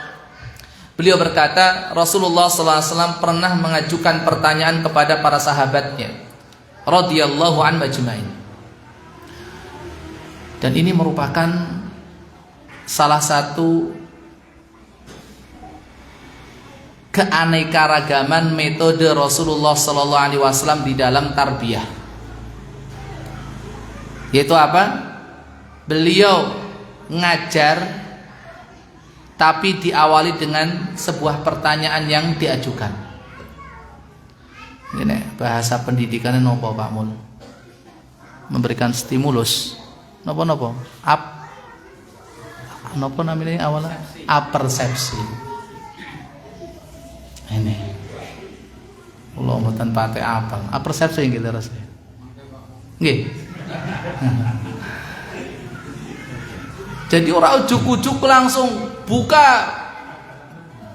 beliau berkata, Rasulullah sallallahu alaihi wasallam pernah mengajukan pertanyaan kepada para sahabatnya radhiyallahu anhum ajmain. Dan ini merupakan salah satu keanekaragaman metode Rasulullah sallallahu alaihi wasallam di dalam tarbiyah. Yaitu apa? Beliau ngajar tapi diawali dengan sebuah pertanyaan yang diajukan. Ini bahasa pendidikannya nopo Pak Mul? Memberikan stimulus. Nopo? Nopo namanya awalnya? Apersepsi. Ini. Allah mboten pate apal. Apersepsi nggih leres. Nggih. Jadi orang ujuk-ujuk langsung buka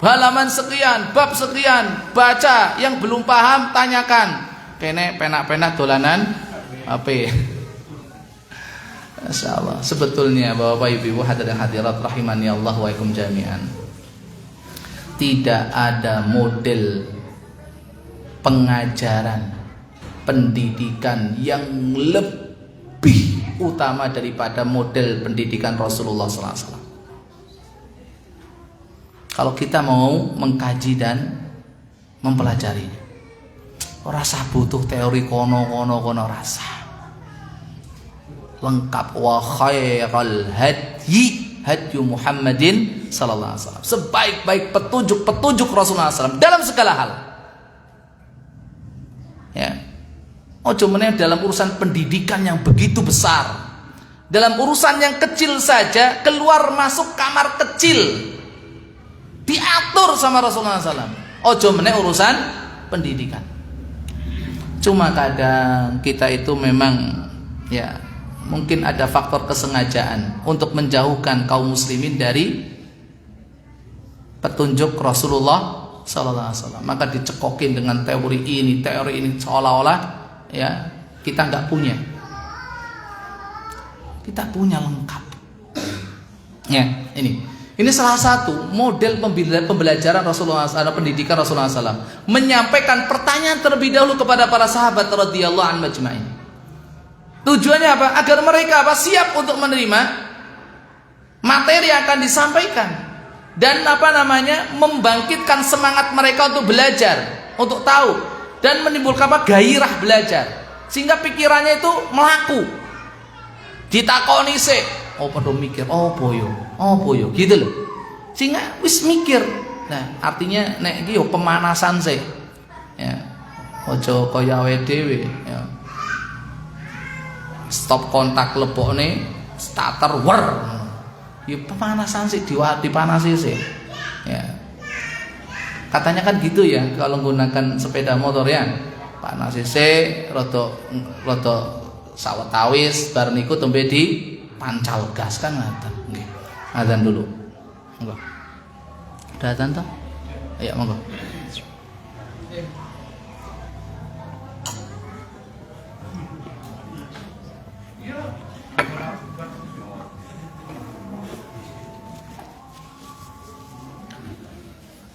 halaman sekian, bab sekian, baca, yang belum paham tanyakan. Kene penak-penak dolanan HP. Masyaallah. Sebetulnya Bapak Ibu hadirin hadirat rahimani Allah wa ikum jami'an, tidak ada model pengajaran pendidikan yang lebih utama daripada model pendidikan Rasulullah SAW. Kalau kita mau mengkaji dan mempelajari, rasa butuh teori kono rasa lengkap. Wa khairal hadyu Muhammadin sallallahu alaihi wasallam, sebaik-baik petunjuk Rasulullah SAW dalam segala hal. Ya, cuma dalam urusan pendidikan yang begitu besar, dalam urusan yang kecil saja, keluar masuk kamar kecil diatur sama Rasulullah SAW. Cuma urusan pendidikan. Cuma kadang kita itu memang ya mungkin ada faktor kesengajaan untuk menjauhkan kaum muslimin dari petunjuk Rasulullah SAW. Maka dicekokin dengan teori ini seolah-olah ya kita nggak punya. Kita punya lengkap. Ya, ini salah satu model pembelajaran Rasulullah SAW, pendidikan Rasulullah SAW, menyampaikan pertanyaan terlebih dahulu kepada para sahabat radhiyallahu anhum ajma'in. Tujuannya apa? Agar mereka siap untuk menerima materi yang akan disampaikan dan membangkitkan semangat mereka untuk belajar, untuk tahu dan menimbulkan gairah belajar, sehingga pikirannya itu melaku. Ditakoni sih, perlu mikir, boyo, gitu loh, sehingga wis mikir. Nah, artinya nek iki yo pemanasan sih, ya, ojo kaya awake dhewe, ya. Stop kontak lebokne, starter wer, ya pemanasan sih, dipanasi sih, ya. Katanya kan gitu ya, kalau menggunakan sepeda motor ya, panasi sih, roto sawetawis, bar niku tembe di pancal gas kan ngaten. Nggih. Azan dulu. Monggo. Udah azan toh? Ayo monggo.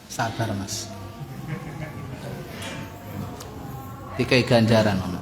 Sabar Mas. Dikai ganjaran ono.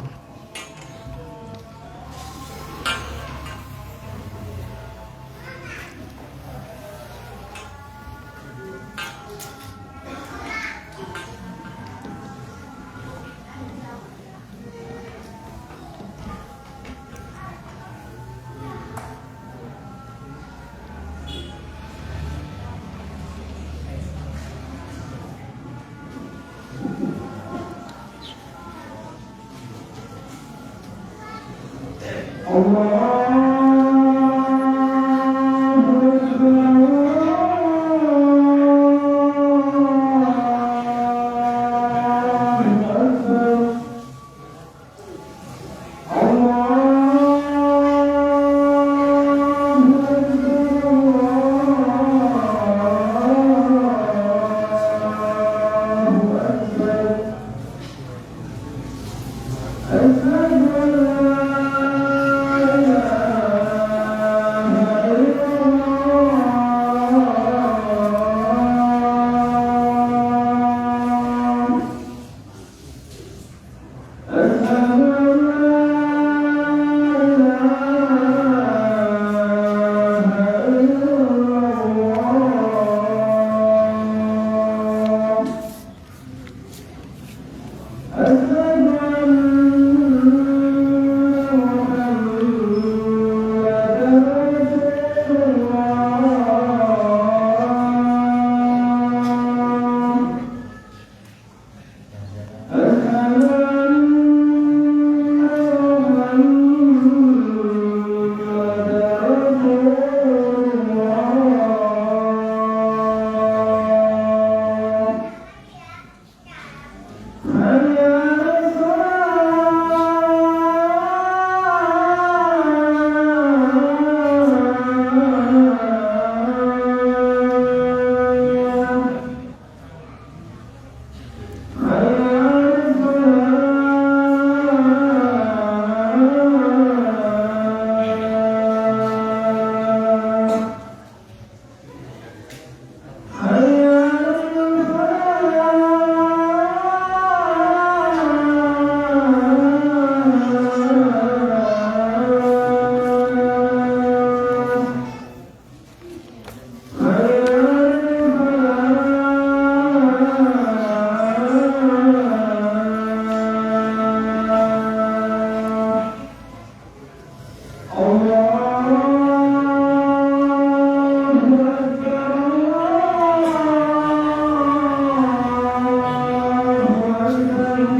Ya.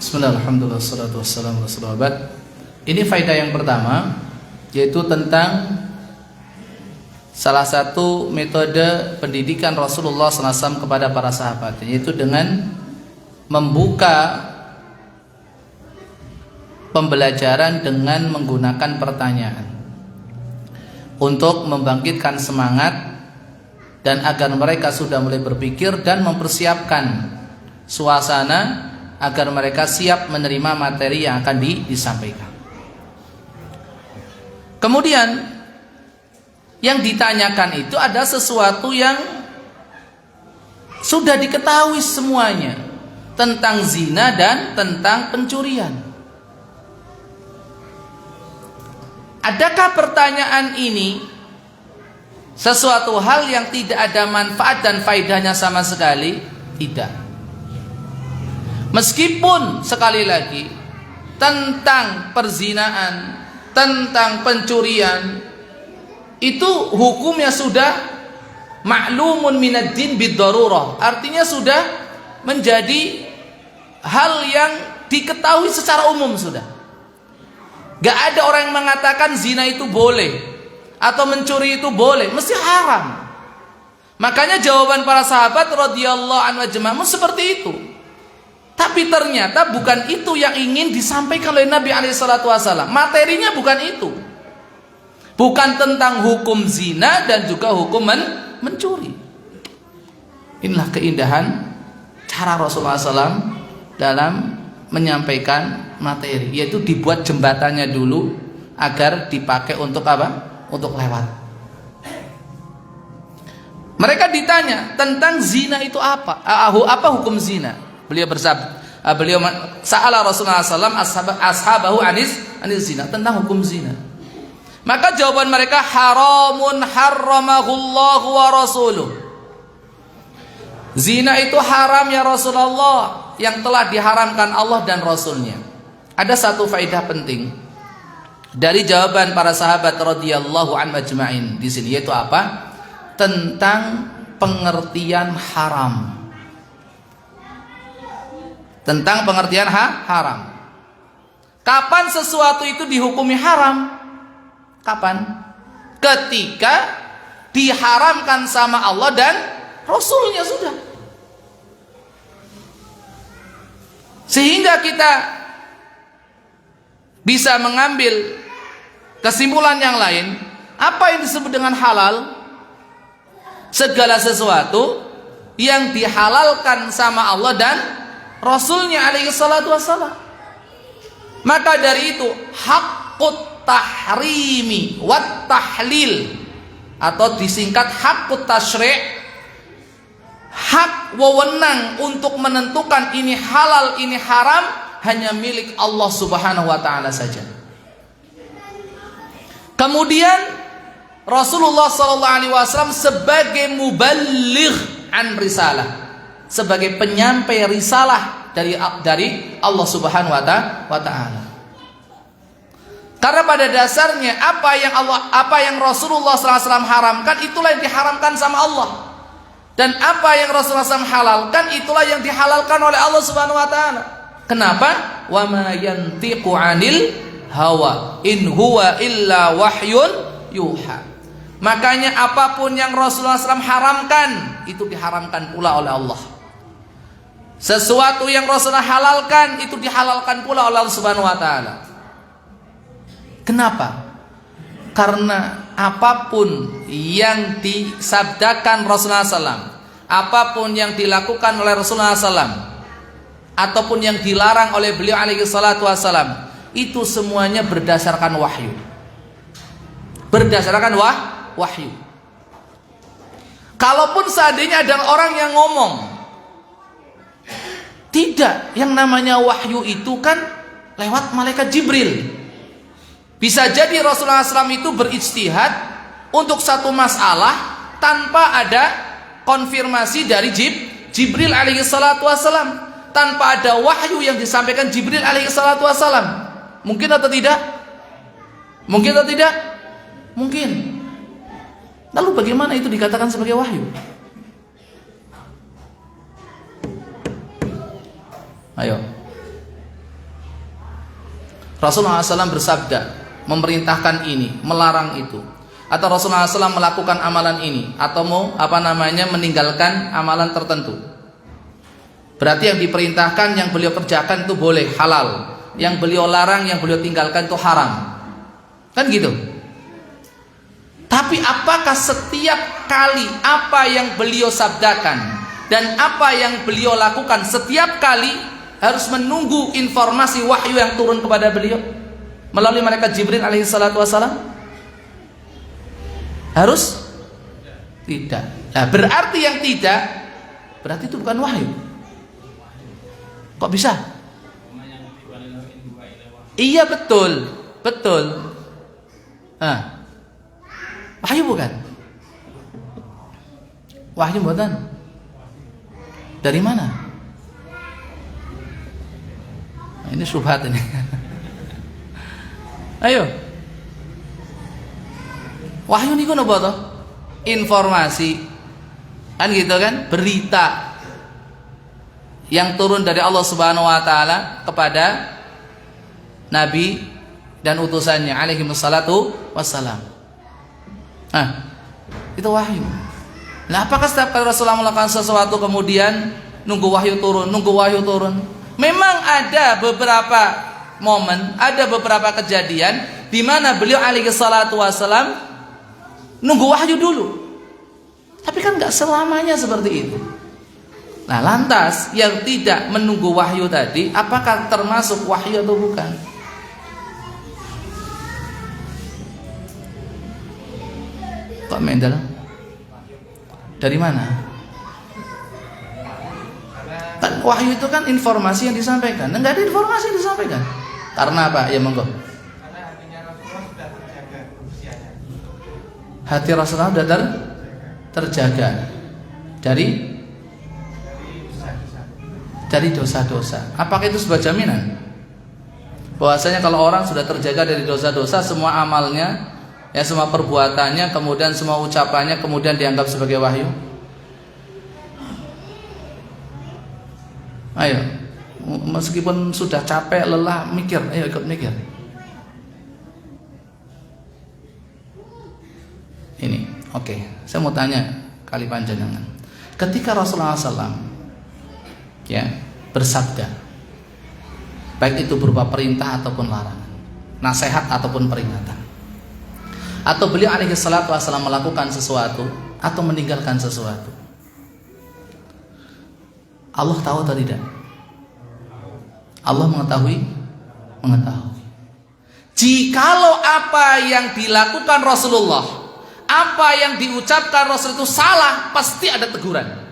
Bismillah, alhamdulillah, salatu wassalamu ala rasulillah. Ini faedah yang pertama, yaitu tentang salah satu metode pendidikan Rasulullah SAW kepada para sahabat, yaitu dengan membuka pembelajaran dengan menggunakan pertanyaan untuk membangkitkan semangat dan agar mereka sudah mulai berpikir dan mempersiapkan suasana agar mereka siap menerima materi yang akan disampaikan. Kemudian yang ditanyakan itu ada sesuatu yang sudah diketahui semuanya tentang zina dan tentang pencurian. Adakah pertanyaan ini sesuatu hal yang tidak ada manfaat dan faedahnya sama sekali? Tidak. Meskipun sekali lagi tentang perzinaan, tentang pencurian itu hukumnya sudah ma'lumun minad din bid-darurah, artinya sudah menjadi hal yang diketahui secara umum sudah. Gak ada orang yang mengatakan zina itu boleh atau mencuri itu boleh, mesti haram. Makanya jawaban para sahabat radhiyallahu anhu ajma'in seperti itu. Tapi ternyata bukan itu yang ingin disampaikan oleh Nabi SAW. Materinya bukan itu. Bukan tentang hukum zina dan juga hukum mencuri. Inilah keindahan cara Rasulullah SAW dalam menyampaikan materi, yaitu dibuat jembatannya dulu agar dipakai untuk apa? Untuk lewat. Mereka ditanya tentang zina itu apa? Apa hukum zina? Beliau bersabda, sa'ala Rasulullah SAW ashabahu anis zina, tentang hukum zina. Maka jawaban mereka, haramun harramahullahu wa rasuluh. Zina itu haram ya Rasulullah, yang telah diharamkan Allah dan Rasulnya. Ada satu faedah penting dari jawaban para sahabat radhiyallahu anhum ajma'in di sini, yaitu apa? Tentang pengertian haram. Tentang pengertian haram. Kapan sesuatu itu dihukumi haram? Kapan? Ketika diharamkan sama Allah dan Rasulnya sudah. Sehingga kita bisa mengambil kesimpulan yang lain. Apa yang disebut dengan halal? Segala sesuatu yang dihalalkan sama Allah dan Rasulnya alaihi salatu wassalam. Maka dari itu haqqut tahrimi wat tahlil, atau disingkat haqqut tasyri', hak wewenang untuk menentukan ini halal ini haram hanya milik Allah Subhanahu wa taala saja. Kemudian Rasulullah sallallahu alaihi wasallam sebagai muballigh an risalah, sebagai penyampai risalah dari Allah Subhanahu wa taala. Karena pada dasarnya apa yang Rasulullah SAW haramkan, itulah yang diharamkan sama Allah. Dan apa yang Rasulullah SAW halalkan, itulah yang dihalalkan oleh Allah Subhanahu wa taala. Kenapa? Wa ma yantiqu 'anil hawa in huwa illa wahyun yuha. Makanya apapun yang Rasulullah SAW haramkan, itu diharamkan pula oleh Allah. Sesuatu yang Rasulullah halalkan, itu dihalalkan pula oleh Allah Subhanahu wa taala. Kenapa? Karena apapun yang disabdakan Rasulullah SAW, apapun yang dilakukan oleh Rasulullah SAW, ataupun yang dilarang oleh beliau alaihi salatu wassalam, itu semuanya berdasarkan wahyu. Berdasarkan wahyu. Kalaupun seandainya ada orang yang ngomong, tidak, yang namanya wahyu itu kan lewat malaikat Jibril. Bisa jadi Rasulullah SAW itu berijtihad untuk satu masalah tanpa ada konfirmasi dari Jibril alaihi salatu wassalam, tanpa ada wahyu yang disampaikan Jibril alaihi salatu wassalam. Mungkin atau tidak? Mungkin atau tidak? Mungkin. Lalu bagaimana itu dikatakan sebagai wahyu? Ayo. Rasulullah SAW bersabda, memerintahkan ini, melarang itu. Atau Rasulullah SAW melakukan amalan ini, atau meninggalkan amalan tertentu. Berarti yang diperintahkan, yang beliau kerjakan itu boleh, halal. Yang beliau larang, yang beliau tinggalkan itu haram. Kan gitu. Tapi apakah setiap kali apa yang beliau sabdakan dan apa yang beliau lakukan setiap kali harus menunggu informasi wahyu yang turun kepada beliau melalui malaikat Jibril alaihi salatu wassalam? Harus? Tidak. Nah, berarti yang tidak, berarti itu bukan wahyu. Kok bisa? Iya betul, betul. Nah, wahyu bukan? Wahyu bukan? Dari mana? Nah, ini syubhat ini. Ayo. Wahyu niku napa to? Informasi. Kan gitu kan? Berita yang turun dari Allah Subhanahu wa taala kepada Nabi dan utusannya alaihi wassalatu wassalam. Nah, itu wahyu. Nah, apakah setiap kali Rasulullah melakukan sesuatu kemudian nunggu wahyu turun, nunggu wahyu turun? Memang ada beberapa momen, ada beberapa kejadian di mana beliau alaihi salatu wassalam nunggu wahyu dulu. Tapi kan nggak selamanya seperti itu. Nah, lantas yang tidak menunggu wahyu tadi, apakah termasuk wahyu atau bukan? Kok mendel? Dari mana? Kan wahyu itu kan informasi yang disampaikan. Enggak ada informasi yang disampaikan. Karena apa? Ya monggo. Karena hatinya Rasulullah sudah terjaga usianya. Hati Rasulullah sudah terjaga dari dosa-dosa. Apakah itu sebuah jaminan? Bahwasanya kalau orang sudah terjaga dari dosa-dosa, semua amalnya, ya semua perbuatannya, kemudian semua ucapannya kemudian dianggap sebagai wahyu? Ayo, meskipun sudah capek, lelah, mikir, ayo ikut mikir. Ini, oke. Saya mau tanya kali panjenengan. Ketika Rasulullah SAW ya bersabda, baik itu berupa perintah ataupun larangan, nasihat ataupun peringatan, atau beliau alaihi salatu wassalam melakukan sesuatu atau meninggalkan sesuatu, Allah tahu atau tidak? Allah mengetahui. Jikalau apa yang dilakukan Rasulullah, apa yang diucapkan Rasul itu salah, pasti ada teguran.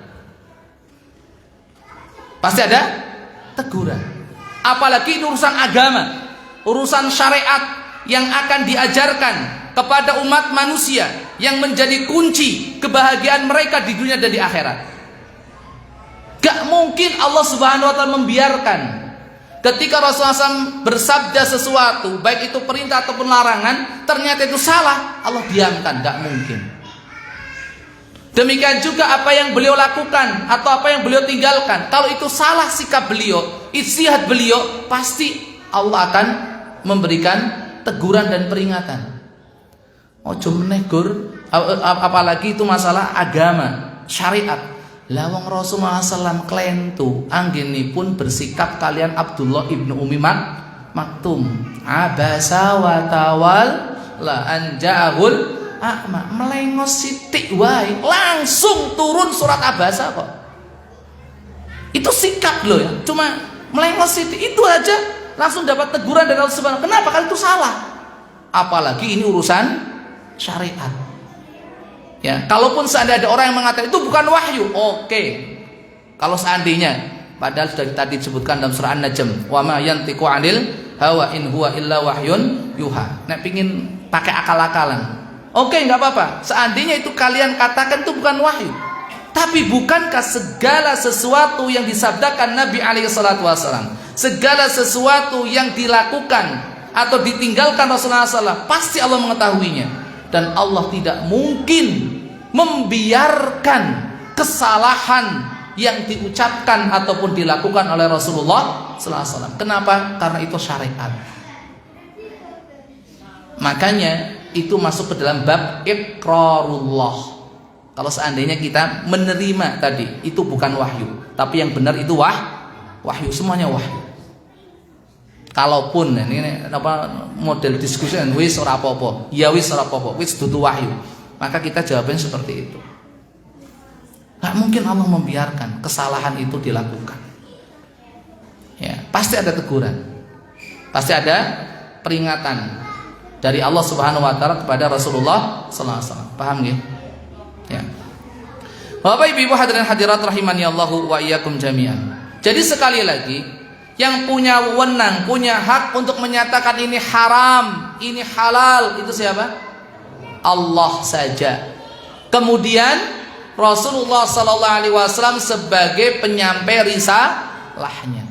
Pasti ada teguran. Apalagi ini urusan agama, urusan syariat yang akan diajarkan kepada umat manusia, yang menjadi kunci kebahagiaan mereka di dunia dan di akhirat. Gak mungkin Allah Subhanahu wa taala membiarkan ketika Rasulullah SAW bersabda sesuatu, baik itu perintah ataupun larangan, ternyata itu salah, Allah diamkan. Gak mungkin. Demikian juga apa yang beliau lakukan atau apa yang beliau tinggalkan, kalau itu salah sikap beliau, ijtihad beliau, pasti Allah akan memberikan teguran dan peringatan. Ojo menegur, apalagi itu masalah agama, syariat. Lawang Rasulullah SAW klentu anggenipun bersikap kalian Abdullah ibnu Umi Maktum, abasa wa tawal la anja'ahul a'ma, melengos sitik wae langsung turun surat abasa kok. Itu sikap loh ya, cuma melengos sitik itu aja langsung dapat teguran dari Allah Subhanahu. Kenapa? Kalau itu salah. Apalagi ini urusan syariat. Ya, kalaupun seandainya ada orang yang mengatakan itu bukan wahyu, oke. Kalau seandainya, padahal sudah tadi disebutkan dalam surah An-Najm, wa ma yantiqu 'anil hawa in huwa illa wahyun yuha. Nek pingin pakai akal-akalan, oke, nggak apa-apa. Seandainya itu kalian katakan itu bukan wahyu, tapi bukankah segala sesuatu yang disabdakan Nabi alaihi salatu wasallam, segala sesuatu yang dilakukan atau ditinggalkan Rasulullah SAW, pasti Allah mengetahuinya, dan Allah tidak mungkin membiarkan kesalahan yang diucapkan ataupun dilakukan oleh Rasulullah SAW. Kenapa? Karena itu syariat. Makanya itu masuk ke dalam bab iqrarullah. Kalau seandainya kita menerima tadi itu bukan wahyu, tapi yang benar itu wahyu, semuanya wahyu. Kalaupun ini apa model diskusi wis ora apa-apa, ya wis ora apa-apa, wis dudu wahyu, maka kita jawabnya seperti itu. Gak mungkin Allah membiarkan kesalahan itu dilakukan. Ya, pasti ada teguran, pasti ada peringatan dari Allah Subhanahu Wa Taala kepada Rasulullah Sallallahu Alaihi Wasallam. Paham ya? Ya. Bapak Ibu hadirin hadirat rahimani Allahu wa iyyakum jami'an. Jadi sekali lagi, yang punya wewenang, punya hak untuk menyatakan ini haram, ini halal, itu siapa? Allah saja. Kemudian Rasulullah Sallallahu Alaihi Wasallam sebagai penyampai risalahnya.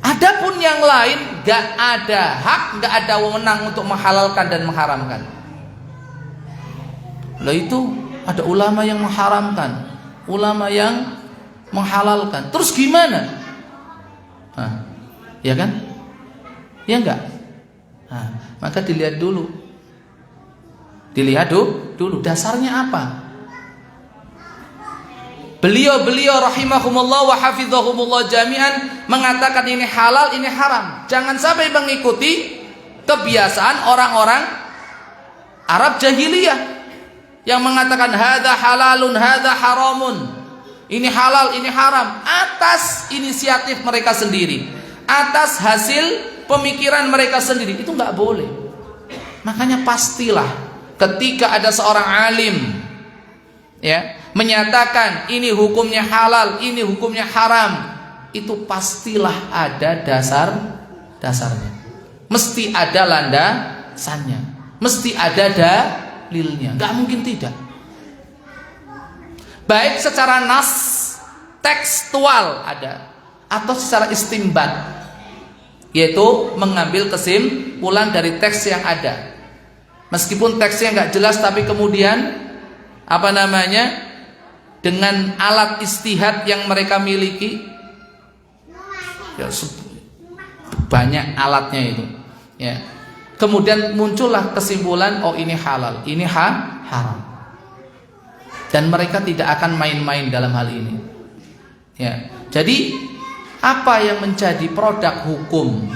Adapun yang lain gak ada hak, gak ada wewenang untuk menghalalkan dan mengharamkan. Lah itu ada ulama yang mengharamkan, ulama yang menghalalkan. Terus gimana? Ya kan? Ya enggak? Maka dilihat dulu. Dilihat dulu dasarnya apa? Beliau rahimahumullah wa hafizahumullah jami'an mengatakan ini halal, ini haram. Jangan sampai mengikuti kebiasaan orang-orang Arab jahiliyah yang mengatakan hadza halalun, hadza haramun. Ini halal, ini haram atas inisiatif mereka sendiri, atas hasil pemikiran mereka sendiri. Itu enggak boleh. Makanya pastilah ketika ada seorang alim ya menyatakan ini hukumnya halal, ini hukumnya haram, itu pastilah ada dasarnya. Mesti ada landasannya, mesti ada dalilnya. Enggak mungkin tidak. Baik secara nas tekstual ada, atau secara istimbat, yaitu mengambil kesimpulan dari teks yang ada. Meskipun teksnya nggak jelas, tapi kemudian dengan alat istihad yang mereka miliki, ya, banyak alatnya itu, ya. Kemudian muncullah kesimpulan, oh ini halal, ini haram, dan mereka tidak akan main-main dalam hal ini. Ya, jadi apa yang menjadi produk hukum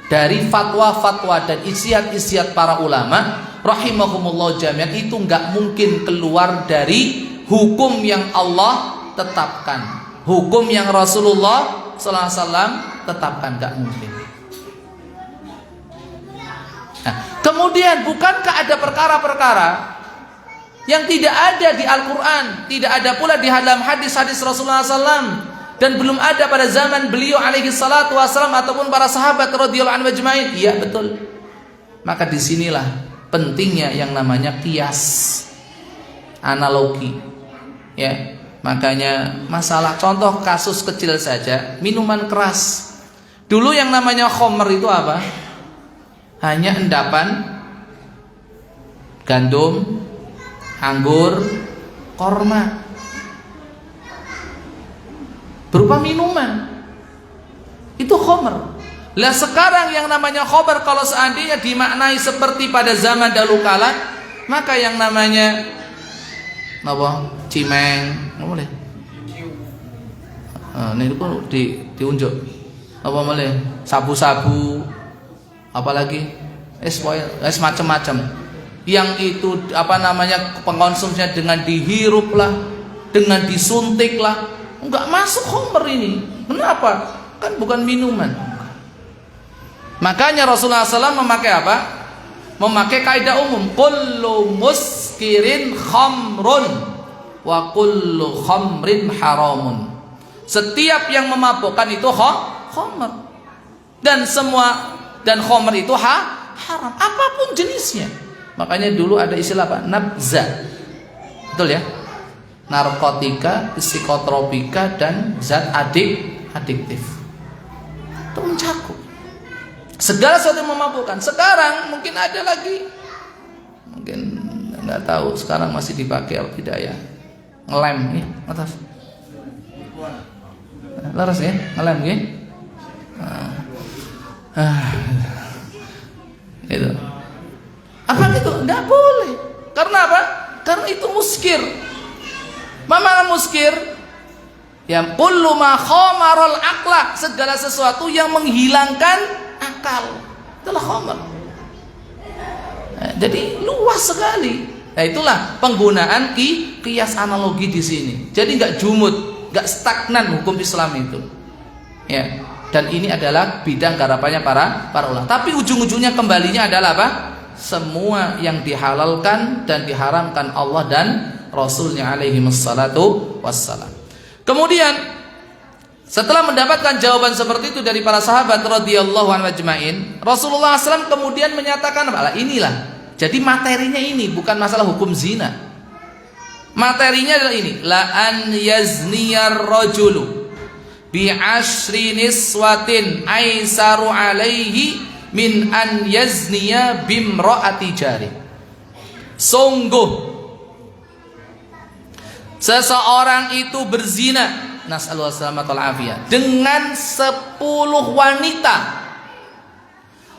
dari fatwa-fatwa dan ijtihad-ijtihad para ulama rahimahumullah jami'an itu nggak mungkin keluar dari hukum yang Allah tetapkan, hukum yang Rasulullah sallallahu alaihi wasallam tetapkan, nggak mungkin. Nah, kemudian bukankah ada perkara-perkara yang tidak ada di Al-Quran, tidak ada pula di dalam hadis-hadis Rasulullah SAW, dan belum ada pada zaman beliau alaihi salatu wassalam ataupun para sahabat radhiyallahu anhum ajmain? Iya, betul. Maka disinilah pentingnya yang namanya qiyas, analogi, ya. Makanya masalah contoh kasus kecil saja, minuman keras. Dulu yang namanya khamr itu apa? Hanya endapan gandum, anggur, korma, berupa minuman. Itu khamr. Lah sekarang yang namanya khamr kalau seandainya dimaknai seperti pada zaman dahulu kala, maka yang namanya apa? Cimeng, apa boleh? Ini pun diunjuk. Apa boleh? Sabu-sabu, apalagi? Es macam-macam. Yang itu pengkonsumsinya dengan dihirup lah, dengan disuntik lah, enggak masuk khamr ini. Kenapa? Kan bukan minuman. Makanya Rasulullah SAW memakai apa? Memakai kaidah umum, kullu muskirin khamrun wa kullu khamrin haramun. Setiap yang memabukkan itu khamr. Dan khamr itu haram apapun jenisnya. Makanya dulu ada istilah apa? Nabza. Betul ya? Narkotika, psikotropika, dan zat adiktif. Itu mencakup segala sesuatu yang memabukkan. Sekarang mungkin ada lagi, mungkin nggak tahu sekarang masih dipakai atau tidak ya, ngelem nih atas laras ya, ngelem ya, itu apa gitu, nggak boleh. Karena apa? Karena itu muskir. Mana muskir? Ya, kullu ma khamarul aqla, segala sesuatu yang menghilangkan akal, itulah khamar. Jadi luas sekali. Nah, itulah penggunaan qiyas analogi di sini. Jadi nggak jumud, nggak stagnan hukum Islam itu. Ya. Dan ini adalah bidang garapannya para ulama. Tapi ujung-ujungnya kembalinya adalah apa? Semua yang dihalalkan dan diharamkan Allah dan Rasulnya alaihi wassalatu wassalam. Kemudian setelah mendapatkan jawaban seperti itu dari para sahabat radhiyallahu anhum ajmain, Rasulullah SAW kemudian menyatakan, inilah. Jadi materinya ini bukan masalah hukum zina. Materinya adalah ini, la an yazniyar rajulu bi ashri niswatin aisaru alaihi min an yazniya bimraati jari. Sungguh seseorang itu berzina, nas'alullah salamat wal afiyah, dengan 10 wanita,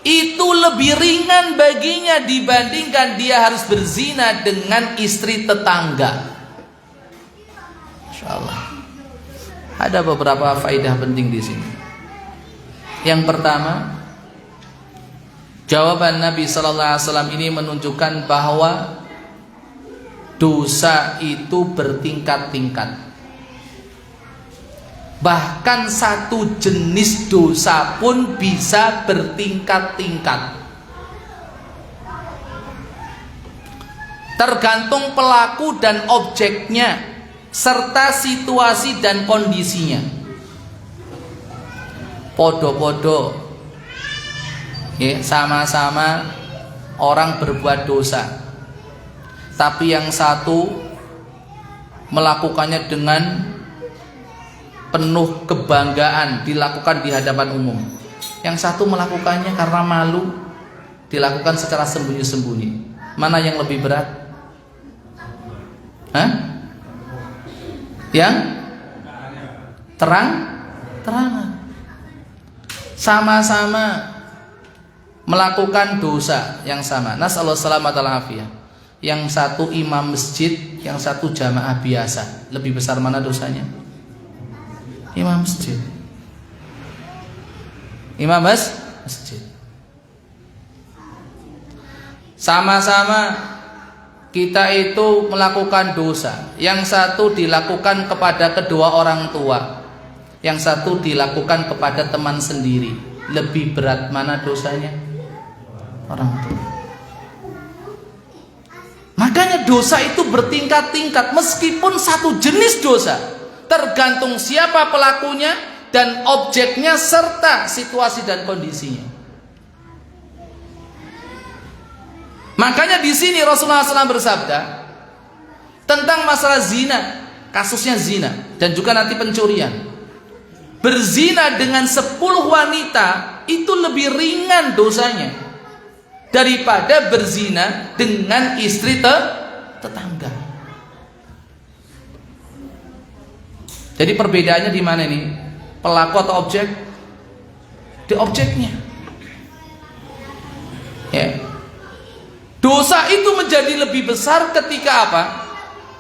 itu lebih ringan baginya dibandingkan dia harus berzina dengan istri tetangga. Masya Allah. Ada beberapa faedah penting di sini. Yang pertama, jawaban Nabi Sallallahu Alaihi Wasallam ini menunjukkan bahwa dosa itu bertingkat-tingkat. Bahkan satu jenis dosa pun bisa bertingkat-tingkat. Tergantung pelaku dan objeknya, serta situasi dan kondisinya. Podo-podo, ya, sama-sama orang berbuat dosa, tapi yang satu melakukannya dengan penuh kebanggaan, dilakukan di hadapan umum. Yang satu melakukannya karena malu, dilakukan secara sembunyi-sembunyi. Mana yang lebih berat? Yang terangan. Sama-sama melakukan dosa yang sama. Nasallahu salamat wal afiyah. Yang satu imam masjid, yang satu jamaah biasa. Lebih besar mana dosanya? Imam masjid. Imam masjid. Sama-sama kita itu melakukan dosa. Yang satu dilakukan kepada kedua orang tua, yang satu dilakukan kepada teman sendiri. Lebih berat mana dosanya? Orang tua. Makanya dosa itu bertingkat-tingkat, meskipun satu jenis dosa, tergantung siapa pelakunya dan objeknya serta situasi dan kondisinya. Makanya di sini Rasulullah SAW bersabda tentang masalah zina, kasusnya zina dan juga nanti pencurian. Berzina dengan 10 wanita itu lebih ringan dosanya daripada berzina dengan istri tetangga. Jadi perbedaannya di mana nih? Pelaku atau objek? Di objeknya. Ya. Dosa itu menjadi lebih besar ketika apa?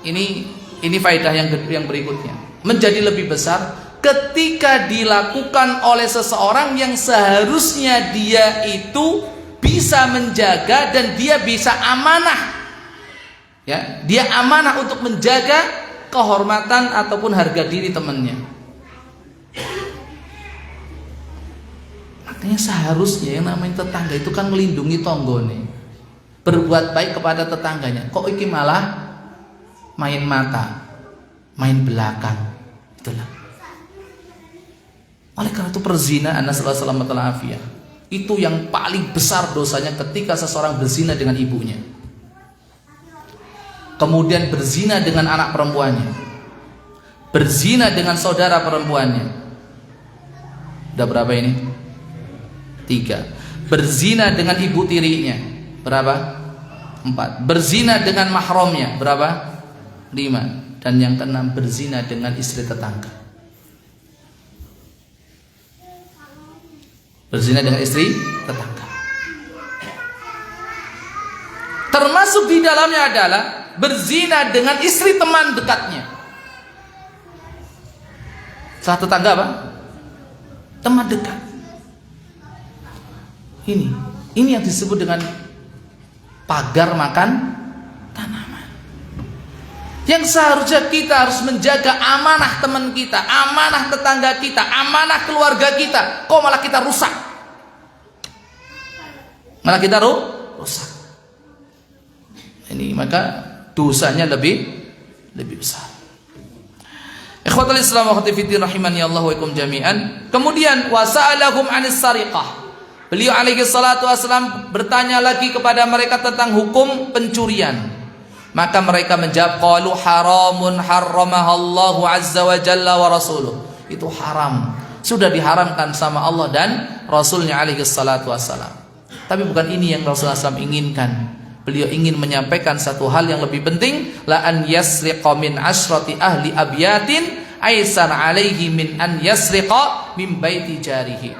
Ini faedah yang berikutnya. Menjadi lebih besar ketika dilakukan oleh seseorang yang seharusnya dia itu bisa menjaga dan dia bisa amanah. Ya, dia amanah untuk menjaga kehormatan ataupun harga diri temannya. Makanya seharusnya yang namanya tetangga itu kan melindungi tonggone, berbuat baik kepada tetangganya. Kok iki malah main mata, main belakang. Itulah. Oleh karena itu perzinahan, nasallahu alaihi wasallam, itu yang paling besar dosanya ketika seseorang berzina dengan ibunya. Kemudian berzina dengan anak perempuannya. Berzina dengan saudara perempuannya. Udah berapa ini? 3. Berzina dengan ibu tirinya. Berapa? 4. Berzina dengan mahramnya. Berapa? 5. Dan yang ke-6, berzina dengan istri tetangga. Berzina dengan istri tetangga. Termasuk di dalamnya adalah berzina dengan istri teman dekatnya. Setelah tetangga apa? Teman dekat. Ini yang disebut dengan pagar makan tanaman. Yang seharusnya kita harus menjaga amanah teman kita, amanah tetangga kita, amanah keluarga kita. Kok malah kita rusak? Malah kita rusak. Ini maka dosanya lebih besar. Ikhwatul Islam wa khatifidin rahimani Allah wa ikum jami'an. Kemudian wasa'alahum 'anis sariqah. Beliau alaihi salatu wasallam bertanya lagi kepada mereka tentang hukum pencurian. Maka mereka menjawab, qalu haramun harramahallahu azza wa jalla wa rasuluh. Itu haram, sudah diharamkan sama Allah dan Rasulnya alaihi salatu wassalam. Tapi bukan ini yang Rasulullah SAW inginkan. Beliau ingin menyampaikan satu hal yang lebih penting, la an yasriqa min asyrati ahli abyatin aisar alaihi min an yasriqa min baiti jarihi.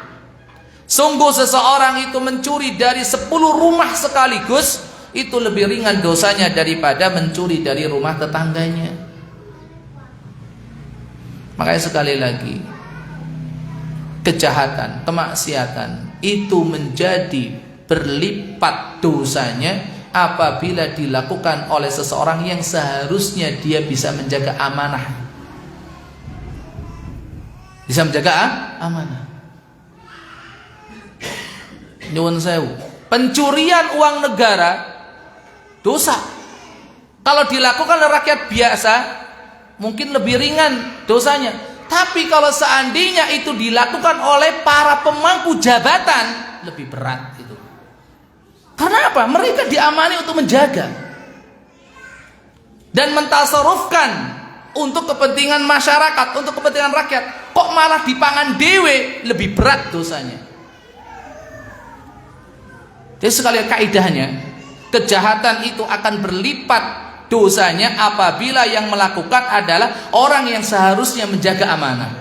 Sungguh seseorang itu mencuri dari 10 rumah sekaligus, itu lebih ringan dosanya daripada mencuri dari rumah tetangganya. Makanya sekali lagi, kejahatan, kemaksiatan itu menjadi berlipat dosanya apabila dilakukan oleh seseorang yang seharusnya dia bisa menjaga amanah. Bisa menjaga amanah. Nyuwun sewu, pencurian uang negara dosa. Kalau dilakukan oleh rakyat biasa mungkin lebih ringan dosanya. Tapi kalau seandainya itu dilakukan oleh para pemangku jabatan, lebih berat itu. Karena apa? Mereka diamani untuk menjaga dan mentasarufkan untuk kepentingan masyarakat, untuk kepentingan rakyat. Kok malah dipangan dewe, lebih berat dosanya. Jadi sekali kaidahnya, kejahatan itu akan berlipat dosanya apabila yang melakukan adalah orang yang seharusnya menjaga amanah.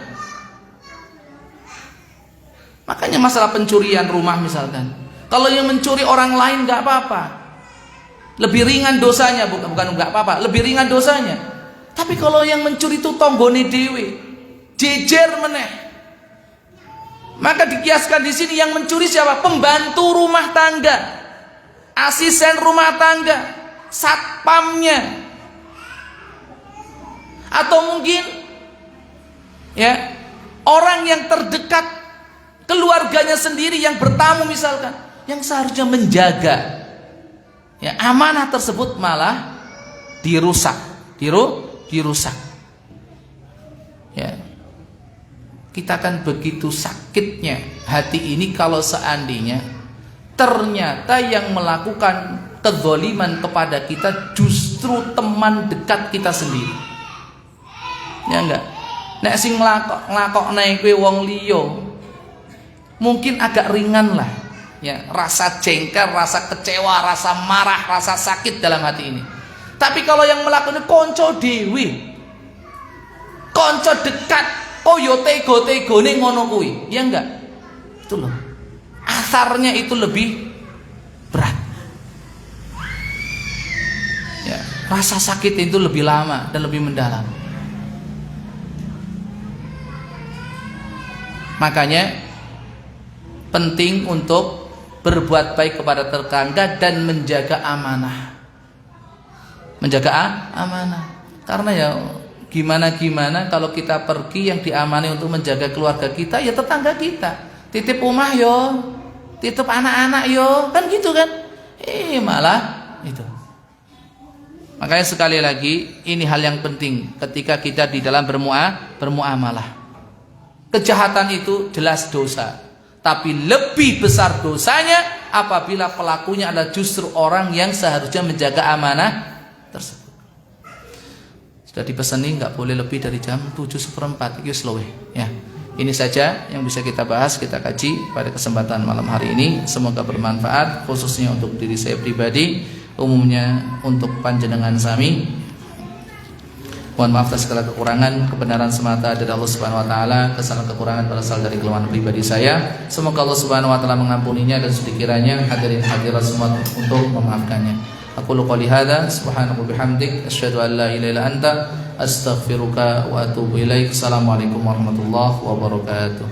Makanya masalah pencurian rumah misalkan, kalau yang mencuri orang lain nggak apa-apa, lebih ringan dosanya. Bukan nggak apa-apa, lebih ringan dosanya. Tapi kalau yang mencuri itu tonggone dewe, jejer meneh, maka dikiaskan di sini yang mencuri siapa? Pembantu rumah tangga, asisten rumah tangga, satpamnya, atau mungkin ya orang yang terdekat keluarganya sendiri yang bertamu misalkan, yang seharusnya menjaga ya amanah tersebut malah dirusak, dirusak. Ya. Kita kan begitu sakitnya hati ini kalau seandainya ternyata yang melakukan kezaliman kepada kita justru teman dekat kita sendiri. Ya enggak? Nek sing nglakokne kowe wong liya mungkin agak ringan lah. Ya, rasa jengkel, rasa kecewa, rasa marah, rasa sakit dalam hati ini. Tapi kalau yang melakukan konco dewi, konco dekat, oh yo tego-tegone ngono kuwi, ya enggak? Itu loh. Asarnya itu lebih berat. Ya, rasa sakit itu lebih lama dan lebih mendalam. Makanya penting untuk berbuat baik kepada tetangga dan menjaga amanah. Menjaga amanah. Karena ya gimana kalau kita pergi yang diamani untuk menjaga keluarga kita ya tetangga kita. Titip rumah yo, titip anak-anak yo, kan gitu kan? Malah itu. Makanya sekali lagi ini hal yang penting ketika kita di dalam bermuamalah. Kejahatan itu jelas dosa, tapi lebih besar dosanya apabila pelakunya adalah justru orang yang seharusnya menjaga amanah tersebut. Sudah dipesani nggak boleh lebih dari jam 7:04. Itu slow ya. Ini saja yang bisa kita bahas, kita kaji pada kesempatan malam hari ini. Semoga bermanfaat, khususnya untuk diri saya pribadi, umumnya untuk panjenengan sami. Mohon maaf atas segala kekurangan, kebenaran semata dari Allah Subhanahu wa taala, kesalahan kekurangan berasal dari kelemahan pribadi saya. Semoga Allah Subhanahu wa taala mengampuninya dan sedikiranya hadirin hadirat semua untuk memaafkannya. Aku qouli hadza subhanahu bihamdik asyhadu an la ilaha illa anta astaghfiruka wa atubu ilaik. Assalamualaikum warahmatullahi wabarakatuh.